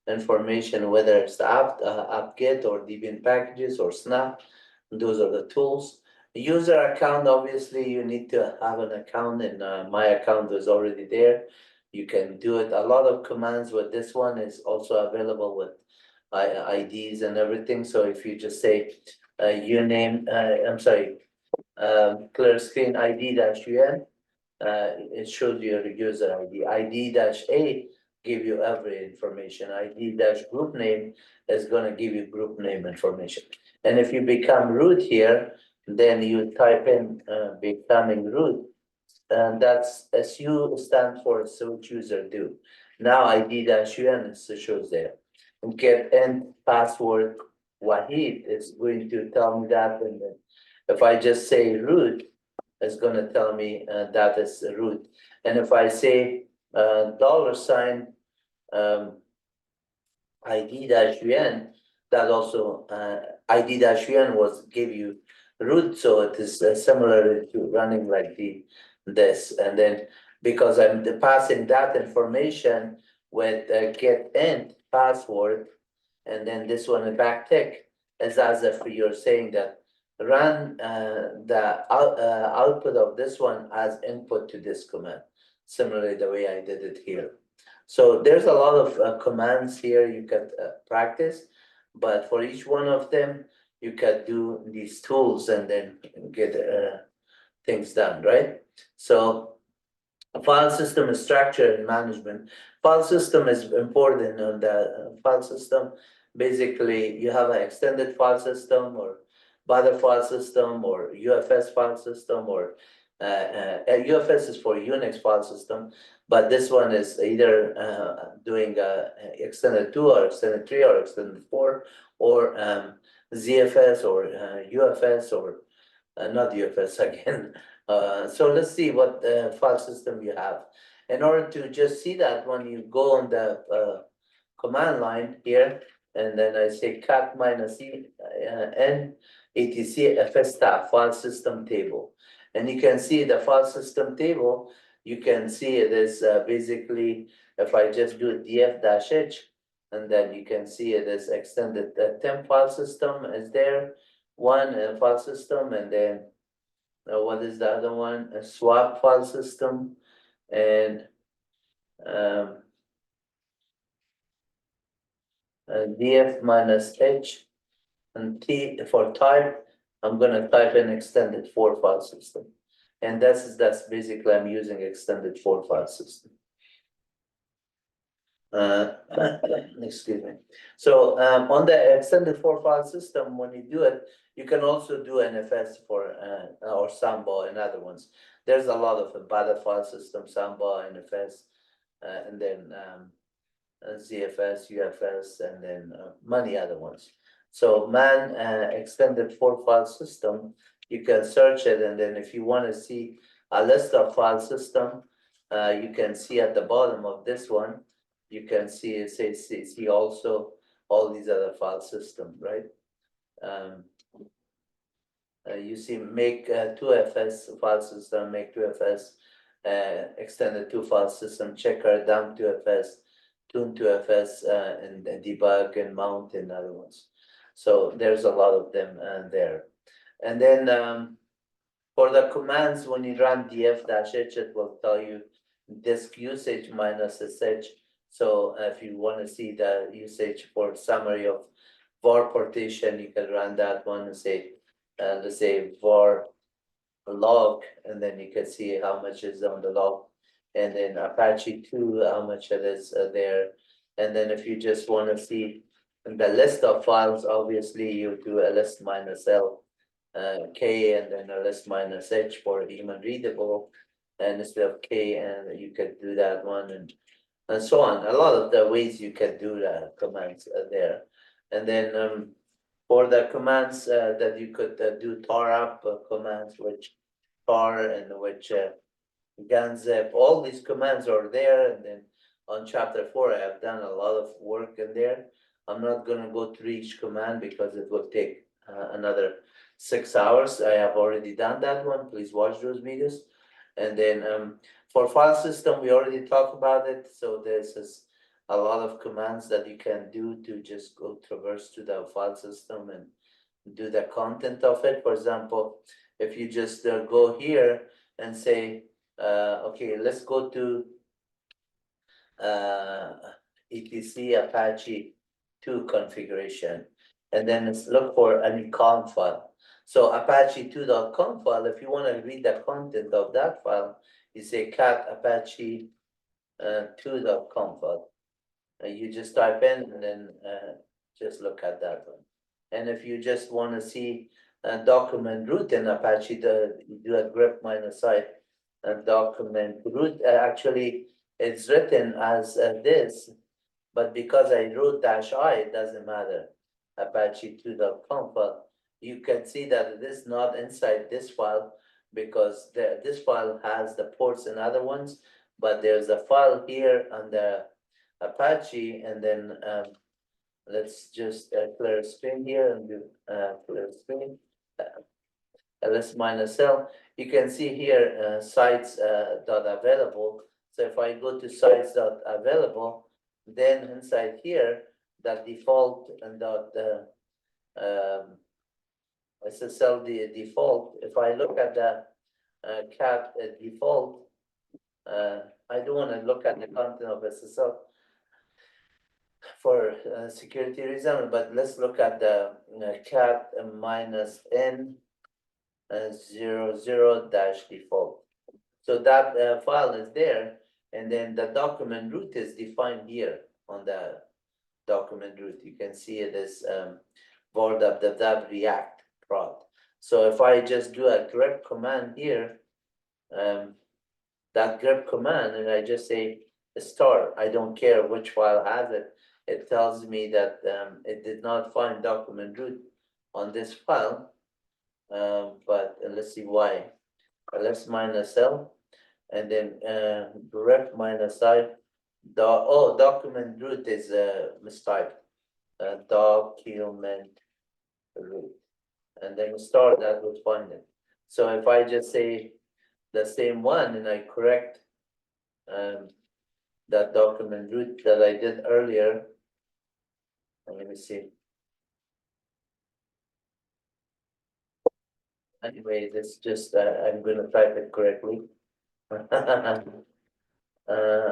information, whether it's the apt-get or Debian packages or snap. Those are the tools. User account, obviously you need to have an account, and my account is already there. You can do it. A lot of commands with this one is also available with IDs and everything. So if you just say uname, clear screen ID-UN, it shows you your user ID. ID-A give you every information. ID-group name is going to give you group name information. And if you become root here, then you type in becoming root, and that's SU stands for switch user do. Now ID-UN shows there. And get end password Wahid is going to tell me that, and then if I just say root, it's going to tell me that is root. And if I say $, ID-UN, that also ID-UN was give you root, so it is similar to running like this. And then because I'm passing that information with get end password, and then this one a backtick, is as if you're saying that run the output of this one as input to this command, similarly the way I did it here. So there's a lot of commands here you could practice, but for each one of them, you can do these tools and then get things done, right? So file system structure and management. File system is important on the file system. Basically, you have an extended file system or bother file system or UFS file system, or UFS is for Unix file system, but this one is either doing extended 2 or extended 3 or extended 4, or ZFS or UFS, or not UFS again. So let's see what file system you have. In order to just see that, when you go on the command line here, and then I say cat -e n etc fstab file system table, and you can see the file system table. You can see it is basically, if I just do df-h, and then you can see it is extended temp file system is there, one file system, and then what is the other one? A swap file system, and df-h, and T for type. I'm gonna type in extended 4 file system, and that's basically I'm using extended 4 file system. Excuse me. So on the extended 4 file system, when you do it, you can also do NFS for or Samba and other ones. There's a lot of bada file system, Samba, NFS, and then ZFS, UFS, and then many other ones. So man extended 4 file system, you can search it, and then if you want to see a list of file system, you can see at the bottom of this one. You can see it says see also all these other file systems, right? You see, make 2FS file system, make 2FS, extended 2 file system, checker, dump 2FS, tune 2FS, and debug and mount and other ones. So there's a lot of them there. And then for the commands, when you run df-h, it will tell you disk usage minus sh. So if you want to see the usage for summary of var partition, you can run that one and say, let's say var log, and then you can see how much is on the log. And then Apache 2, how much it is there. And then if you just want to see the list of files, obviously you do ls minus l k, and then ls minus h for human readable, and instead of k, and you could do that one, and so on. A lot of the ways you can do the commands there. And then for the commands that you could do tar up commands, which tar and which ganzip, all these commands are there. And then on chapter 4, I have done a lot of work in there. I'm not going to go through each command because it will take another 6 hours. I have already done that one. Please watch those videos. And then for file system, we already talked about it. So this is a lot of commands that you can do to just go traverse to the file system and do the content of it. For example, if you just go here and say, okay, let's go to etc Apache 2 configuration, and then let's look for an conf file. So apache2.conf file, if you want to read the content of that file, you say cat apache 2.conf file. You just type in and then just look at that one. And if you just want to see a document root in Apache, you do a grep -i document root. Actually, it's written as this, but because I wrote -i, it doesn't matter. Apache 2.conf file. You can see that it is not inside this file because this file has the ports and other ones, but there's a file here on the Apache, and then let's just clear screen here and do clear screen. ls -l. You can see here sites dot available. So if I go to sites dot available, then inside here the default and dot SSL the default. If I look at the cat default, I don't want to look at the content of SSL for security reason, but let's look at the cat -n 00 default. So that file is there, and then the document root is defined here on the document root. You can see it is var react prod. So if I just do a grep command here, that grep command, and I just say star, I don't care which file has it. It tells me that it did not find document root on this file, but let's see why. ls -l, and then grep -i. Document root is mistyped. Document root, and then star, that would find it. So if I just say the same one and I correct that document root that I did earlier, let me see. Anyway, this just I'm going to type it correctly.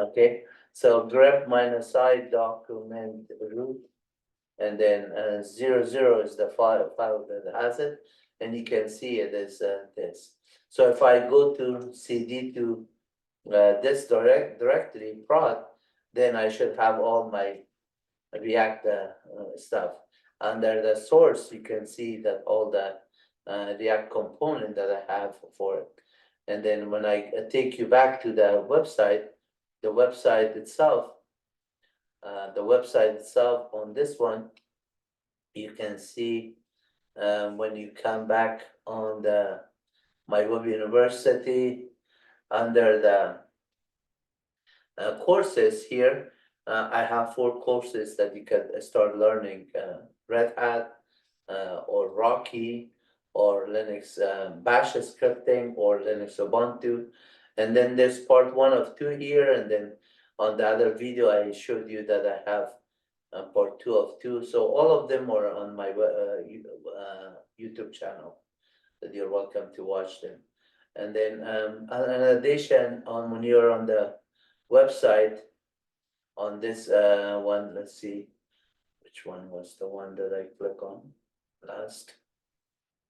Okay, so grep -i document root, and then 00 is the file that has it, and you can see it is this. So if I go to cd to this directory prod, then I should have all my React stuff. Under the source, you can see that all the React component that I have for it. And then when I take you back to the website itself, on this one, you can see when you come back on the MyWebUniversity, under the courses here, I have 4 courses that you can start learning, Red Hat, or Rocky, or Linux Bash scripting, or Linux Ubuntu. And then there's part 1 of 2 here, and then on the other video I showed you that I have part 2 of 2. So all of them are on my YouTube channel, that you're welcome to watch them. And then in addition, when you're on the website, on this one, let's see, which one was the one that I click on last?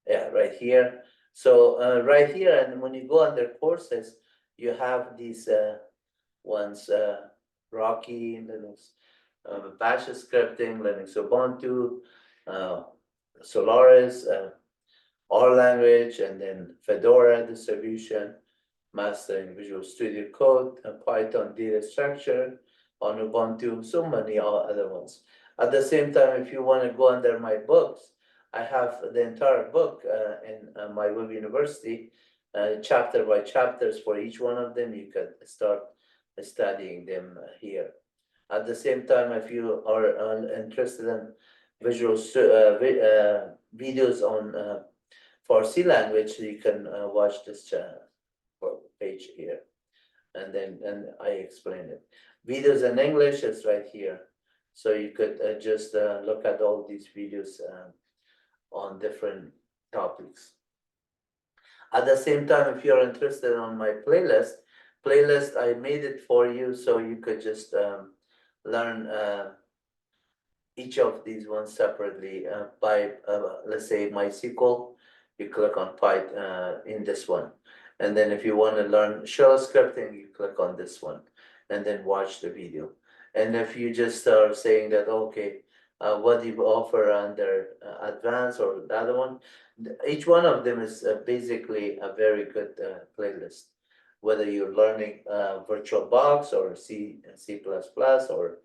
Yeah, right here. So right here, and when you go under courses, you have these ones, Rocky, Linux, Bash scripting, Linux Ubuntu, Solaris, R language, and then Fedora distribution, mastering Visual Studio Code, Python data structure on Ubuntu, so many other ones. At the same time, if you want to go under my books, I have the entire book in MyWebUniversity, chapter by chapters for each one of them. You can start studying them here. At the same time, if you are interested in visual videos on Farsi language, you can watch this page here, and I explain it. Videos in English is right here, so you could just look at all these videos on different topics. At the same time, if you're interested on my playlist, I made it for you, so you could just learn each of these ones separately by, let's say, MySQL. You click on Python in this one. And then if you want to learn shell scripting, you click on this one and then watch the video. And if you just are saying that, okay, what do you offer under advanced or the other one, each one of them is basically a very good playlist. Whether you're learning VirtualBox or C++ or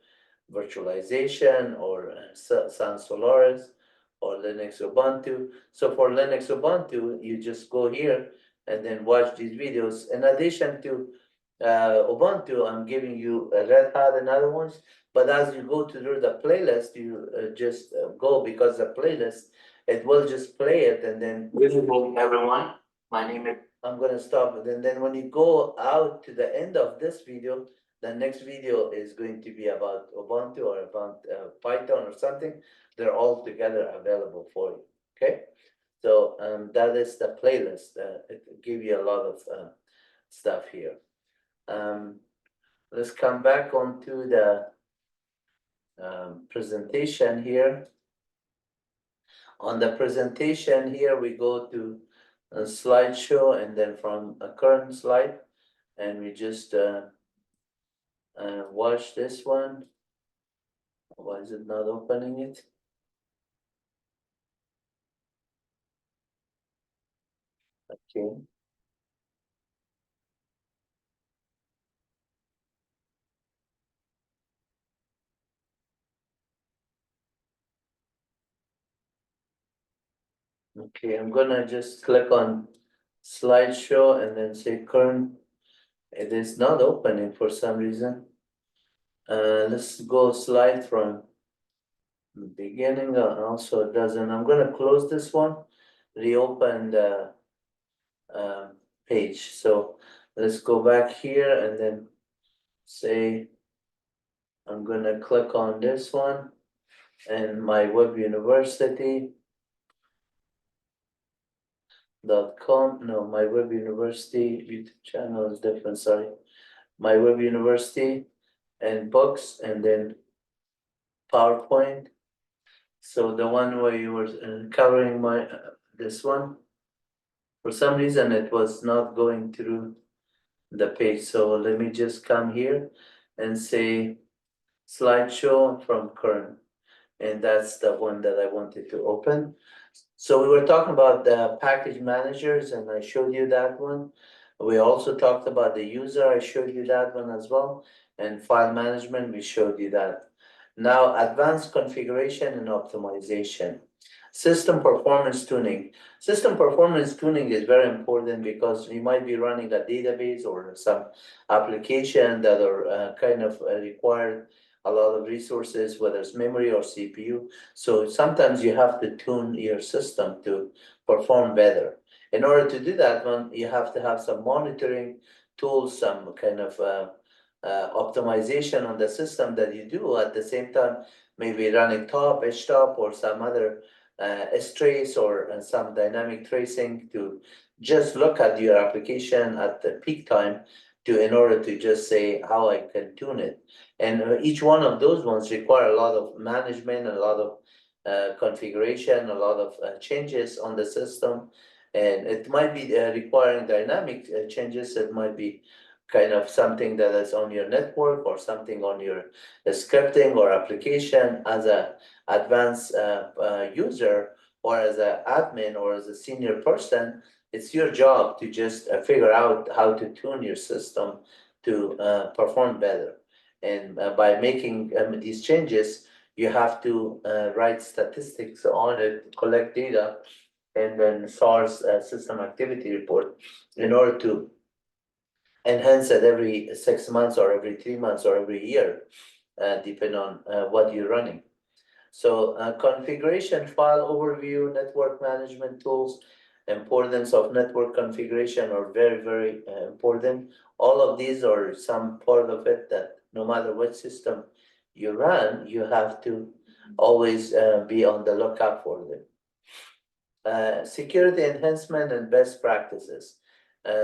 virtualization or Sun Solaris or Linux Ubuntu. So for Linux Ubuntu, you just go here and then watch these videos. In addition to Ubuntu, I'm giving you a Red Hat and other ones. But as you go through the playlist, you just go, because the playlist, it will just play it, and then good evening, everyone. My name is. I'm gonna stop it, and then when you go out to the end of this video, the next video is going to be about Ubuntu or about Python or something. They're all together available for you. Okay, so that is the playlist. It will give you a lot of stuff here. Let's come back onto the presentation here. On the presentation here, we go to a slideshow, and then from a current slide, and we just watch this one. Why is it not opening it? Okay. Okay, I'm gonna just click on slideshow and then say current. It is not opening for some reason. Let's go slide from the beginning. Also, it doesn't. I'm gonna close this one, reopen the page. So let's go back here and then say I'm gonna click on this one and MyWebUniversity.com. No, MyWebUniversity YouTube channel is different. Sorry, MyWebUniversity and books, and then PowerPoint. So the one where you were covering this one, for some reason it was not going through the page. So let me just come here and say slideshow from current, and that's the one that I wanted to open. So we were talking about the package managers, and I showed you that one. We also talked about the user. I showed you that one as well, and file management. We showed you that. Now, advanced configuration and optimization. System performance tuning. System performance tuning is very important because you might be running a database or some application that are kind of required a lot of resources, whether it's memory or CPU. So sometimes you have to tune your system to perform better. In order to do that one, you have to have some monitoring tools, some kind of optimization on the system that you do. At the same time, maybe running top, htop, or some other strace or some dynamic tracing to just look at your application at the peak time in order to just say how I can tune it. And each one of those ones require a lot of management, a lot of configuration, a lot of changes on the system. And it might be requiring dynamic changes. It might be kind of something that is on your network or something on your scripting or application as a advanced user or as an admin or as a senior person. It's your job to just figure out how to tune your system to perform better. And by making these changes, you have to write statistics on it, collect data, and then source system activity report in order to enhance it every 6 months or every 3 months or every year, depending on what you're running. So configuration file overview, network management tools, importance of network configuration are very, very important. All of these are some part of it that no matter what system you run, you have to always be on the lookout for them. Security enhancement and best practices.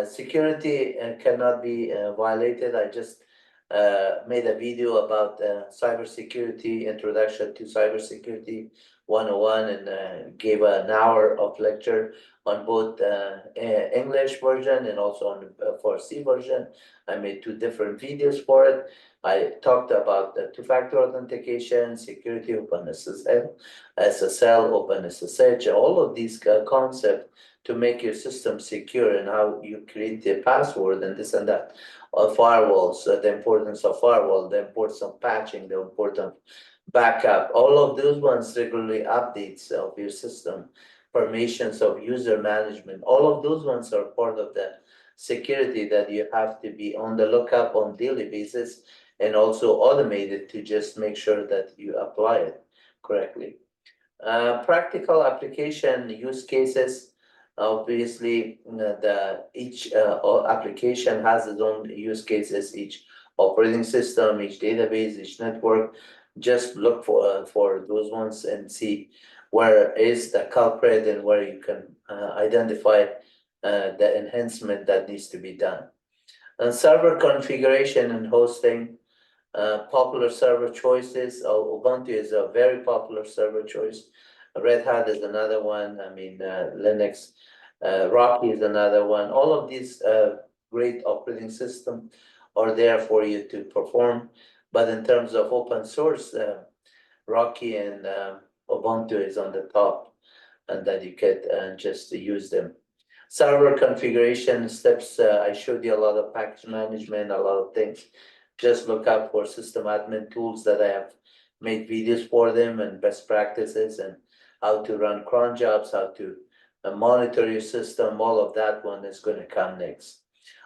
Security cannot be violated. I just made a video about cybersecurity, introduction to cybersecurity 101, and gave an hour of lecture on both English version and also on for C version. I made 2 different videos for it. I talked about the 2-factor authentication, security, OpenSSL, SSL, OpenSSH, all of these concepts to make your system secure and how you create the password and this and that. Firewalls, the importance of firewall, the importance of patching, the importance of backup, all of those ones regularly updates of your system, permissions of user management, all of those ones are part of the security that you have to be on the lookup on daily basis and also automated to just make sure that you apply it correctly. Practical application use cases. Obviously, each application has its own use cases, each operating system, each database, each network. Just look for those ones and see where is the culprit and where you can identify the enhancement that needs to be done. And server configuration and hosting, popular server choices. Ubuntu is a very popular server choice. Red Hat is another one. I mean, Linux, Rocky is another one. All of these great operating systems are there for you to perform. But in terms of open source, Rocky and Ubuntu is on the top, and that you can just use them. Server configuration steps, I showed you a lot of package management, a lot of things. Just look up for system admin tools that I have made videos for them and best practices and how to run cron jobs, how to monitor your system. All of that one is going to come next.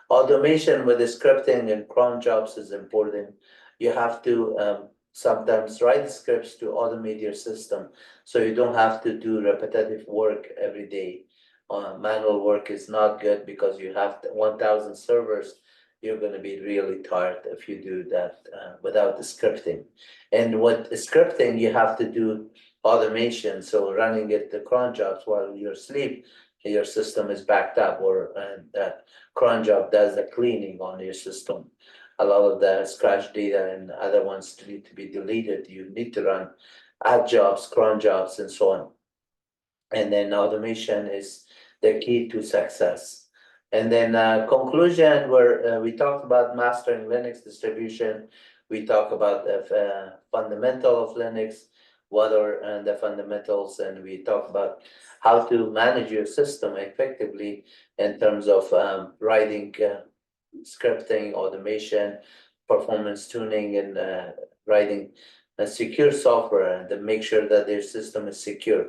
Automation with the scripting and cron jobs is important. You have to sometimes write scripts to automate your system so you don't have to do repetitive work every day. Manual work is not good because you have 1,000 servers. You're going to be really tired if you do that without the scripting. And with scripting, you have to do automation. So running it the cron jobs while you're asleep, your system is backed up, or that cron job does the cleaning on your system. A lot of the scratch data and other ones need to be deleted. You need to run add jobs, cron jobs, and so on. And then automation is the key to success. And then conclusion, where we talked about mastering Linux distribution. We talk about the fundamental of Linux, what are the fundamentals, and we talk about how to manage your system effectively in terms of writing scripting, automation, performance tuning, and writing secure software and to make sure that their system is secure.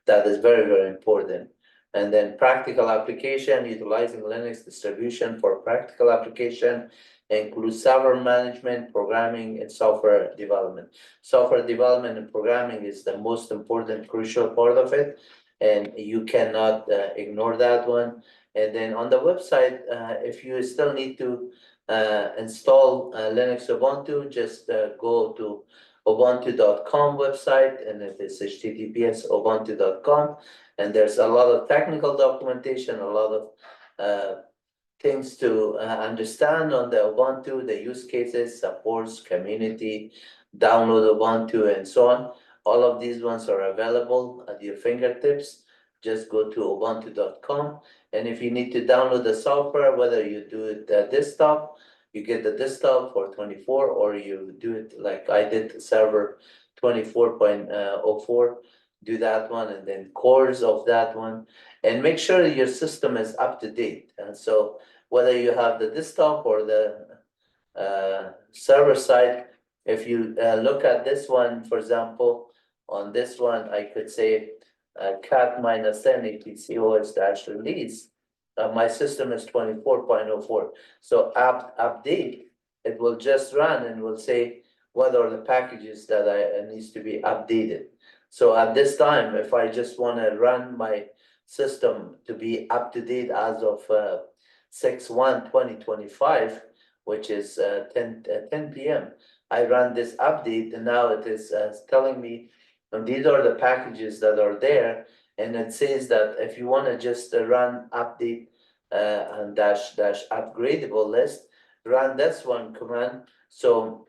That is very, very important. And then practical application, utilizing Linux distribution for practical application includes server management, programming, and software development. Software development and programming is the most important, crucial part of it, and you cannot ignore that one. And then on the website, if you still need to install Linux Ubuntu, just go to ubuntu.com website, and it is https ubuntu.com, and there's a lot of technical documentation, a lot of things to understand on the Ubuntu, the use cases, supports, community, download Ubuntu, and so on. All of these ones are available at your fingertips. Just go to ubuntu.com, and if you need to download the software, whether you do it desktop, you get the desktop for 24, or you do it like I did, server 24.04, do that one, and then cores of that one, and make sure that your system is up to date. And so whether you have the desktop or the server side, if you look at this one, for example, on this one, I could say cat -n etc/release. My system is 24.04. So update, it will just run and will say what are the packages that needs to be updated. So at this time, if I just want to run my system to be up to date as of 6/1/2025, which is 10 p.m., I run this update, and now it is telling me these are the packages that are there, and it says that if you want to just run update and dash upgradable list, run this one command. So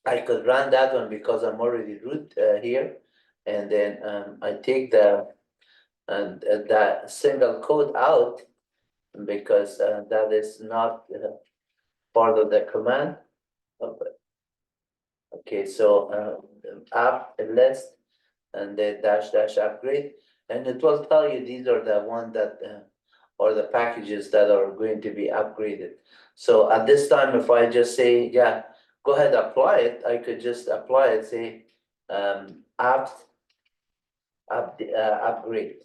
I could run that one because I'm already root here, and then I take that single code out because that is not part of the command. Okay, so app list and then dash upgrade, and it will tell you these are the one that or the packages that are going to be upgraded. So at this time, if I just say, yeah, go ahead, apply it, I could just apply it, say upgrade,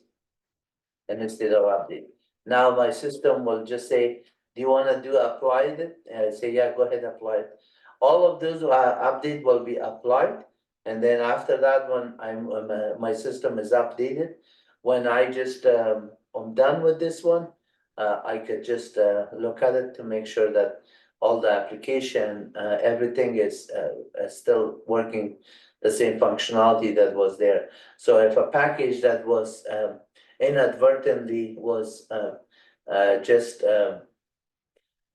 and instead of update. Now my system will just say, do you want to do applied it? And I say, yeah, go ahead, apply it. All of those update will be applied, and then after that, when my system is updated, when I just I'm done with this one, I could just look at it to make sure that all the application, everything is still working the same functionality that was there. So if a package that was inadvertently was just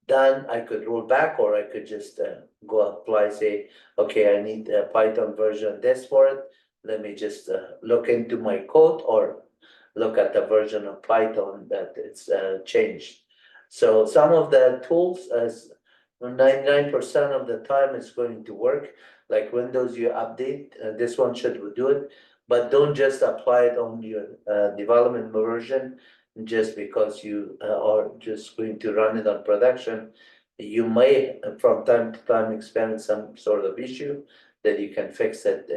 done, I could roll back, or I could just go apply, say, okay, I need a Python version this for it. Let me just look into my code or look at the version of Python that it's changed. So some of the tools, as 99% of the time, it's going to work. Like Windows, you update, this one should do it, but don't just apply it on your development version just because you are just going to run it on production. You may, from time to time, experience some sort of issue that you can fix it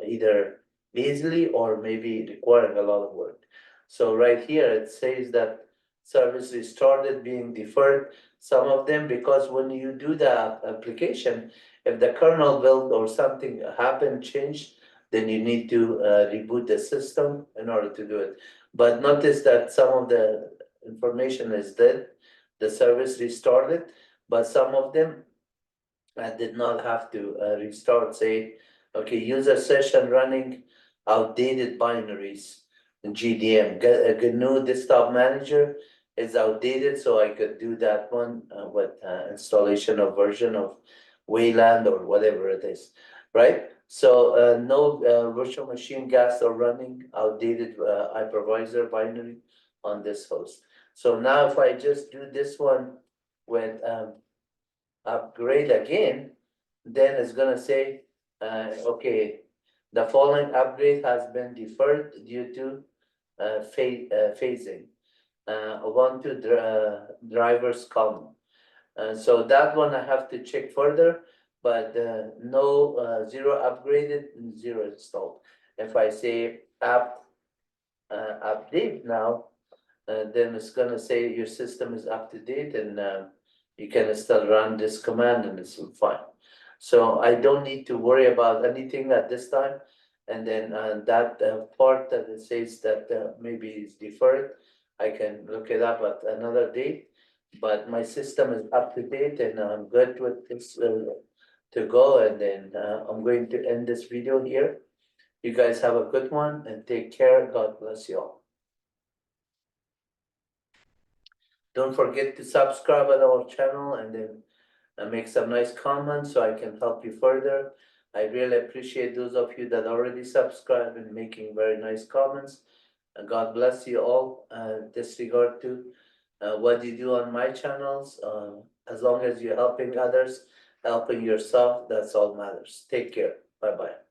either easily or maybe requiring a lot of work. So right here, it says that service restarted being deferred, some of them, because when you do the application, if the kernel build or something happened, changed, then you need to reboot the system in order to do it. But notice that some of the information is dead, the service restarted, but some of them did not have to restart. Say, okay, user session running outdated binaries in GDM. GNU Desktop Manager is outdated, so I could do that one with installation of version of Wayland or whatever it is, right? So no virtual machine gas are running outdated hypervisor binary on this host. So now if I just do this one with upgrade again, then it's gonna say, okay, the following upgrade has been deferred due to phasing. Ubuntu drivers come. So that one I have to check further, but no zero upgraded, zero installed. If I say app update now, then it's gonna say your system is up to date and you can still run this command and it's fine. So I don't need to worry about anything at this time. And then that part that it says that maybe it's deferred, I can look it up at another date. But my system is up to date and I'm good with this to go. And then I'm going to end this video here. You guys have a good one and take care. God bless you all. Don't forget to subscribe on our channel and then make some nice comments so I can help you further. I really appreciate those of you that already subscribe and making very nice comments. And God bless you all. Disregard to what you do on my channels. As long as you're helping others, helping yourself, that's all matters. Take care. Bye-bye.